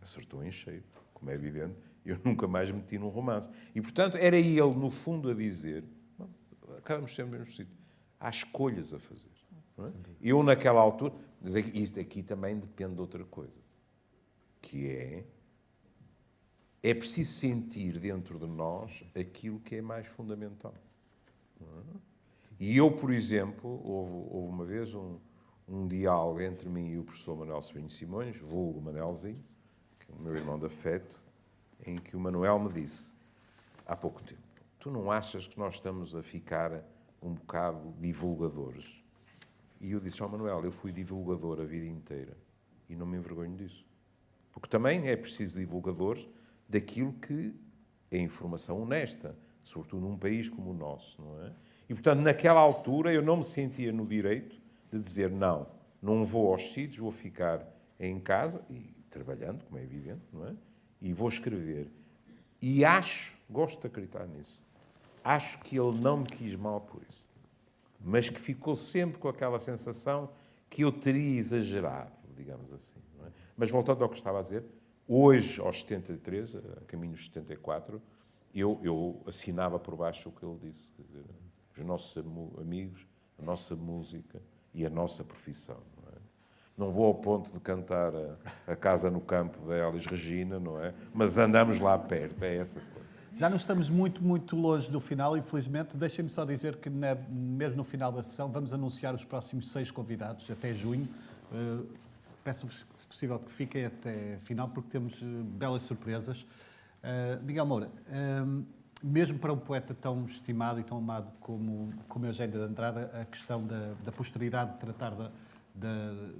acertou em cheio, como é evidente. Eu nunca mais me meti num romance. E, portanto, era ele, no fundo, a dizer, acabamos sempre no mesmo sítio, há escolhas a fazer. Não é? Eu, naquela altura, mas isto aqui também depende de outra coisa, que é preciso sentir dentro de nós aquilo que é mais fundamental. Não é? E eu, por exemplo, houve uma vez um diálogo entre mim e o professor Manuel Sobrinho Simões, vulgo Manelzinho, que é o meu irmão de afeto, em que o Manuel me disse, há pouco tempo, tu não achas que nós estamos a ficar um bocado divulgadores? E eu disse ao Manuel, eu fui divulgador a vida inteira e não me envergonho disso. Porque também é preciso divulgadores daquilo que é informação honesta, sobretudo num país como o nosso, não é? E, portanto, naquela altura eu não me sentia no direito de dizer não vou aos sítios, vou ficar em casa e trabalhando, como é evidente, não é? E vou escrever. E gosto de acreditar nisso, acho que ele não me quis mal por isso, mas que ficou sempre com aquela sensação que eu teria exagerado, digamos assim. Não é? Mas voltando ao que estava a dizer, hoje, aos 73, a caminho dos 74, eu assinava por baixo o que ele disse. Quer dizer, os nossos amigos, a nossa música e a nossa profissão. Não é? Não vou ao ponto de cantar a Casa no Campo da Elis Regina, não é? Mas andamos lá perto, é essa coisa. Já não estamos muito, muito longe do final, infelizmente. Deixem-me só dizer que, mesmo no final da sessão, vamos anunciar os próximos 6 convidados, até junho. Peço-vos, se possível, que fiquem até final, porque temos belas surpresas. Miguel Moura, mesmo para um poeta tão estimado e tão amado como Eugénio de Andrade, a questão da posteridade, de tratar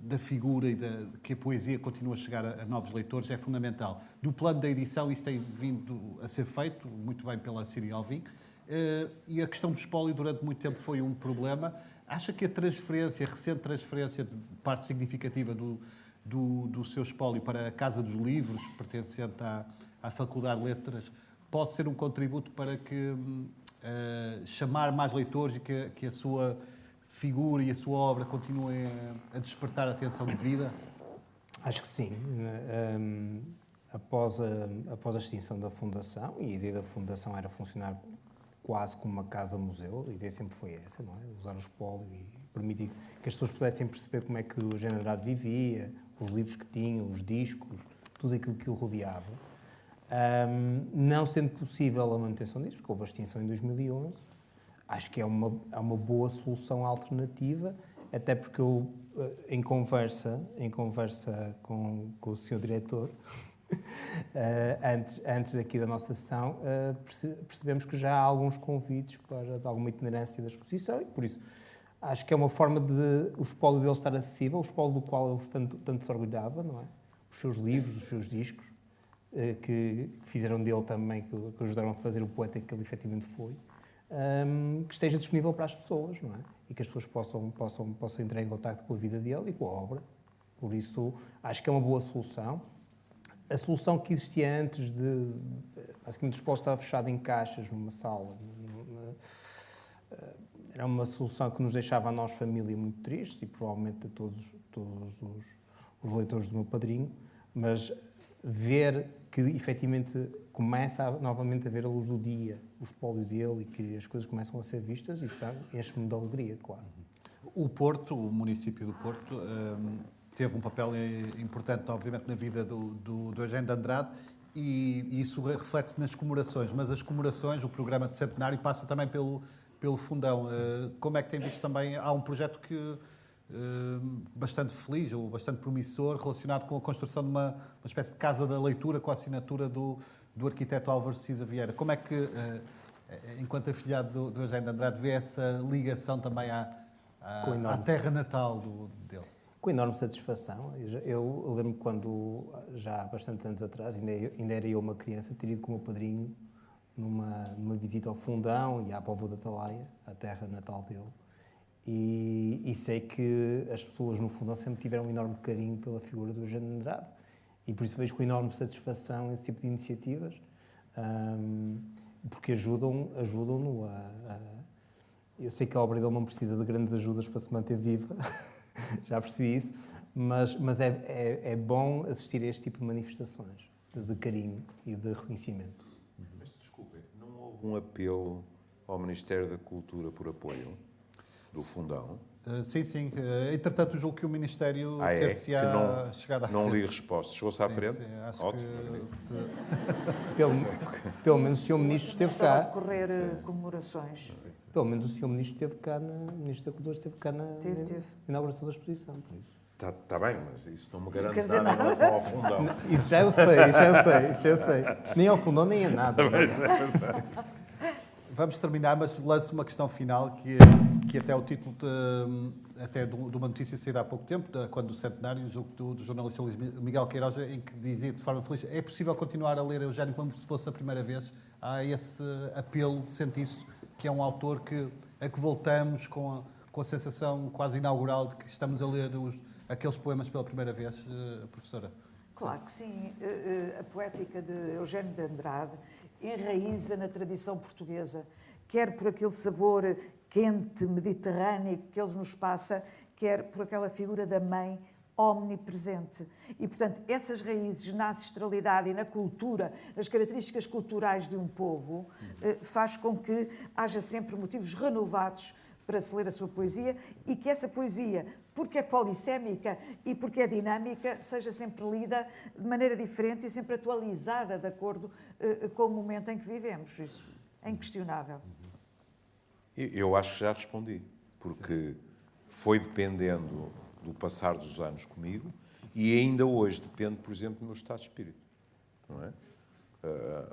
da figura e que a poesia continua a chegar a novos leitores é fundamental. Do plano da edição, isso tem vindo a ser feito, muito bem pela Síria Alvim, e a questão do espólio durante muito tempo foi um problema. Acha que a recente transferência de parte significativa do seu espólio para a Casa dos Livros, pertencente à Faculdade de Letras, pode ser um contributo para que chamar mais leitores e que a sua figura e a sua obra continuem a despertar a atenção devida? Acho que sim. Após a extinção da Fundação, e a ideia da Fundação era funcionar quase como uma casa-museu, a ideia sempre foi essa, não é? Usar o espólio e permitir que as pessoas pudessem perceber como é que o Eugénio de Andrade vivia, os livros que tinha, os discos, tudo aquilo que o rodeava. Não sendo possível a manutenção disso, porque houve a extinção em 2011, acho que é uma boa solução alternativa, até porque eu, em conversa com o Sr. Diretor, antes aqui da nossa sessão, percebemos que já há alguns convites para de alguma itinerância da exposição e, por isso, acho que é uma forma de o espólio dele estar acessível, o espólio do qual ele tanto se orgulhava, não é? Os seus livros, os seus discos, que fizeram dele também, que ajudaram a fazer o poeta que ele efetivamente foi, que esteja disponível para as pessoas, não é? E que as pessoas possam entrar em contacto com a vida dele e com a obra. Por isso, acho que é uma boa solução. A solução que existia antes basicamente o espólio estava fechado em caixas numa sala, era uma solução que nos deixava a nós, família, muito tristes e provavelmente a todos os leitores do meu padrinho, mas ver que efetivamente começa novamente a ver a luz do dia, o espólio dele e que as coisas começam a ser vistas, isso enche-me de alegria, claro. O Porto, o município do Porto, teve um papel importante, obviamente, na vida do Eugénio de Andrade e isso reflete-se nas comemorações, mas as comemorações, o programa de centenário, passa também pelo Fundão. Como é que tem visto também? Há um projeto que bastante feliz ou bastante promissor relacionado com a construção de uma espécie de casa da leitura com a assinatura do arquiteto Álvaro Cisa Vieira. Como é que, enquanto afilhado do Eugénio de Andrade, vê essa ligação também à terra natal dele? Com enorme satisfação. Eu lembro quando, já há bastantes anos atrás, ainda era eu uma criança, ter ido com o meu padrinho numa visita ao Fundão e à Póvoa da Atalaia, a terra natal dele. E sei que as pessoas no Fundão sempre tiveram um enorme carinho pela figura do Eugénio de Andrade. E por isso vejo com enorme satisfação esse tipo de iniciativas, porque ajudam-no a... Eu sei que a obra dele não precisa de grandes ajudas para se manter viva, já percebi isso, Mas é bom assistir a este tipo de manifestações de carinho e de reconhecimento. Mas desculpem, não houve um apelo ao Ministério da Cultura por apoio do Fundão? Sim. Entretanto, julgo que o Ministério Que ter-se-á chegado à não frente. li resposta. Chegou-se à frente? Sim, acho Ótimo. que Pelo menos o Sr. Ministro esteve Estava a cá. decorrer comemorações. Pelo menos o Sr. Ministro esteve cá, o Ministro da Cultura esteve cá na Teve. inauguração da exposição, por isso. Está bem, mas isso não me garante quer dizer nada em nada. relação ao Fundão. Isso já eu sei. Nem ao fundão, nem a nada. Vamos terminar, mas lanço uma questão final, que até o título de uma notícia saída há pouco tempo, quando o centenário, julgo do jornalista Luís Miguel Queiroz, em que dizia de forma feliz: é possível continuar a ler Eugénio como se fosse a primeira vez? Há esse apelo, sente isso, que é um autor a que voltamos com a sensação quase inaugural de que estamos a ler aqueles poemas pela primeira vez, professora? Claro que sim. A poética de Eugénio de Andrade enraiza na tradição portuguesa, quer por aquele sabor quente, mediterrâneo que ele nos passa, quer por aquela figura da mãe omnipresente. E, portanto, essas raízes na ancestralidade e na cultura, nas características culturais de um povo, faz com que haja sempre motivos renovados para se ler a sua poesia e que essa poesia, porque é polissémica e porque é dinâmica, seja sempre lida de maneira diferente e sempre atualizada de acordo com o momento em que vivemos. Isso é inquestionável. Eu acho que já respondi, porque foi dependendo do passar dos anos comigo e ainda hoje depende, por exemplo, do meu estado de espírito. Não é?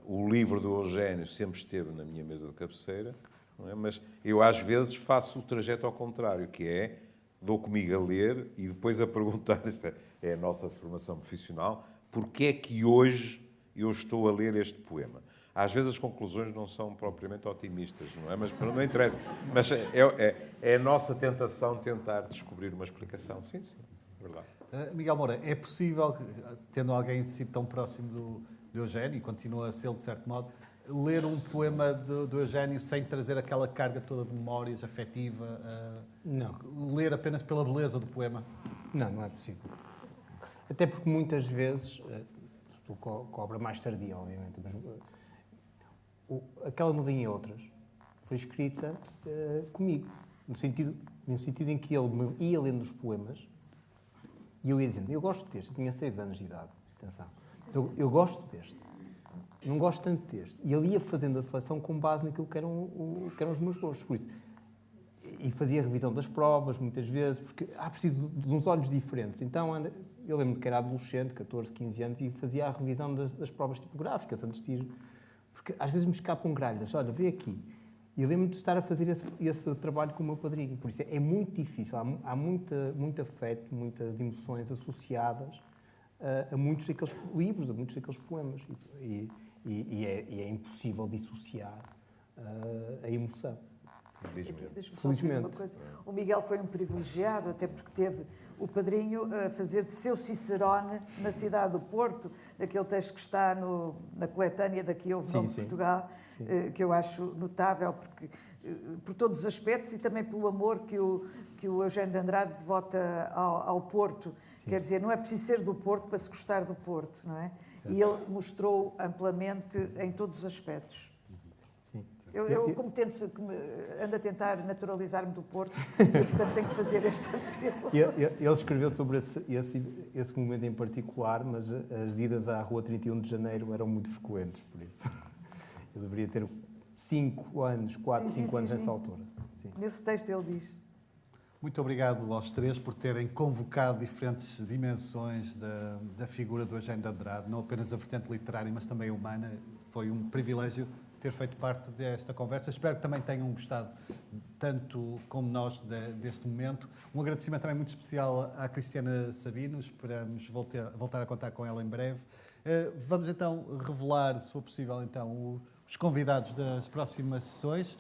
O livro do Eugénio sempre esteve na minha mesa de cabeceira, não é? Mas eu às vezes faço o trajeto ao contrário, que é, dou comigo a ler e depois a perguntar, esta é a nossa formação profissional, porque é que hoje eu estou a ler este poema? Às vezes as conclusões não são propriamente otimistas, não é? Mas não interessa. Mas é a nossa tentação tentar descobrir uma explicação. Sim, verdade. Miguel Moura, é possível, tendo alguém assim tão próximo do Eugénio, e continua a ser de certo modo, ler um poema do Eugénio sem trazer aquela carga toda de memórias afetiva? Não. Ler apenas pela beleza do poema? Não é possível. Até porque muitas vezes, com a obra mais tardia, obviamente, mas aquela novinha e outras foi escrita comigo, no sentido em que ele me ia lendo os poemas e eu ia dizendo: eu gosto deste, eu tinha 6 anos de idade, atenção, mas eu gosto deste, não gosto tanto deste, e ele ia fazendo a seleção com base naquilo que eram os meus gostos, por isso, e fazia a revisão das provas muitas vezes, porque preciso de uns olhos diferentes. Então eu lembro-me que era adolescente, 14, 15 anos, e fazia a revisão das provas tipográficas antes de ir. Porque às vezes me escapam gralhas. Olha, vê aqui. E eu lembro-me de estar a fazer esse trabalho com o meu padrinho. Por isso é muito difícil. Há muito afeto, muitas emoções associadas a muitos daqueles livros, a muitos daqueles poemas. E é impossível dissociar a emoção. Deixa-me só dizer uma coisa. O Miguel foi um privilegiado, até porque teve o padrinho a fazer de seu Cicerone na cidade do Porto, aquele texto que está na coletânea da Que Houve Nome de Portugal, que eu acho notável, porque, por todos os aspectos e também pelo amor que o Eugénio de Andrade devota ao Porto. Sim. Quer dizer, não é preciso ser do Porto para se gostar do Porto, não é? Sim. E ele mostrou amplamente em todos os aspectos. Eu como ando a tentar naturalizar-me do Porto, e, portanto tenho que fazer este apelo. Ele escreveu sobre esse momento em particular, mas as idas à Rua 31 de Janeiro eram muito frequentes, por isso. Eu deveria ter 5 anos, 5 anos nessa altura. Sim. Nesse texto ele diz. Muito obrigado aos três por terem convocado diferentes dimensões da figura do Eugénio de Andrade, não apenas a vertente literária, mas também a humana. Foi um privilégio ter feito parte desta conversa. Espero que também tenham gostado, tanto como nós, deste momento. Um agradecimento também muito especial à Cristiana Sabino. Esperamos voltar a contar com ela em breve. Vamos então revelar, se for possível, então, os convidados das próximas sessões.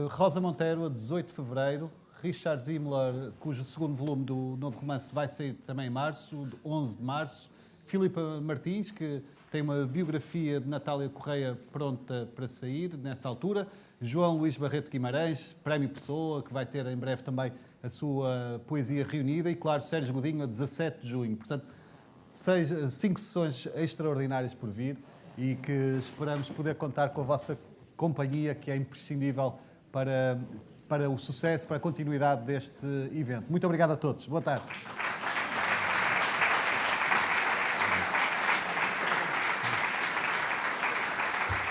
Rosa Monteiro, a 18 de fevereiro. Richard Zimmler, cujo segundo volume do novo romance vai sair também em março, 11 de março. Filipa Martins, que tem uma biografia de Natália Correia pronta para sair nessa altura. João Luís Barreto Guimarães, Prémio Pessoa, que vai ter em breve também a sua poesia reunida e, claro, Sérgio Godinho a 17 de junho. Portanto, 5 sessões extraordinárias por vir e que esperamos poder contar com a vossa companhia, que é imprescindível para o sucesso, para a continuidade deste evento. Muito obrigado a todos. Boa tarde.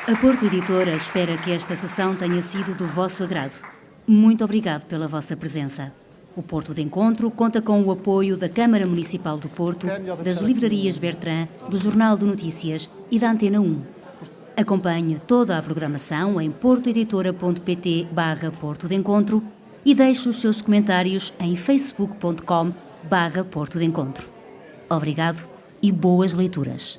A Porto Editora espera que esta sessão tenha sido do vosso agrado. Muito obrigado pela vossa presença. O Porto de Encontro conta com o apoio da Câmara Municipal do Porto, das livrarias Bertrand, do Jornal de Notícias e da Antena 1. Acompanhe toda a programação em portoeditora.pt/Porto de Encontro e deixe os seus comentários em facebook.com/Porto de Encontro. Obrigado e boas leituras.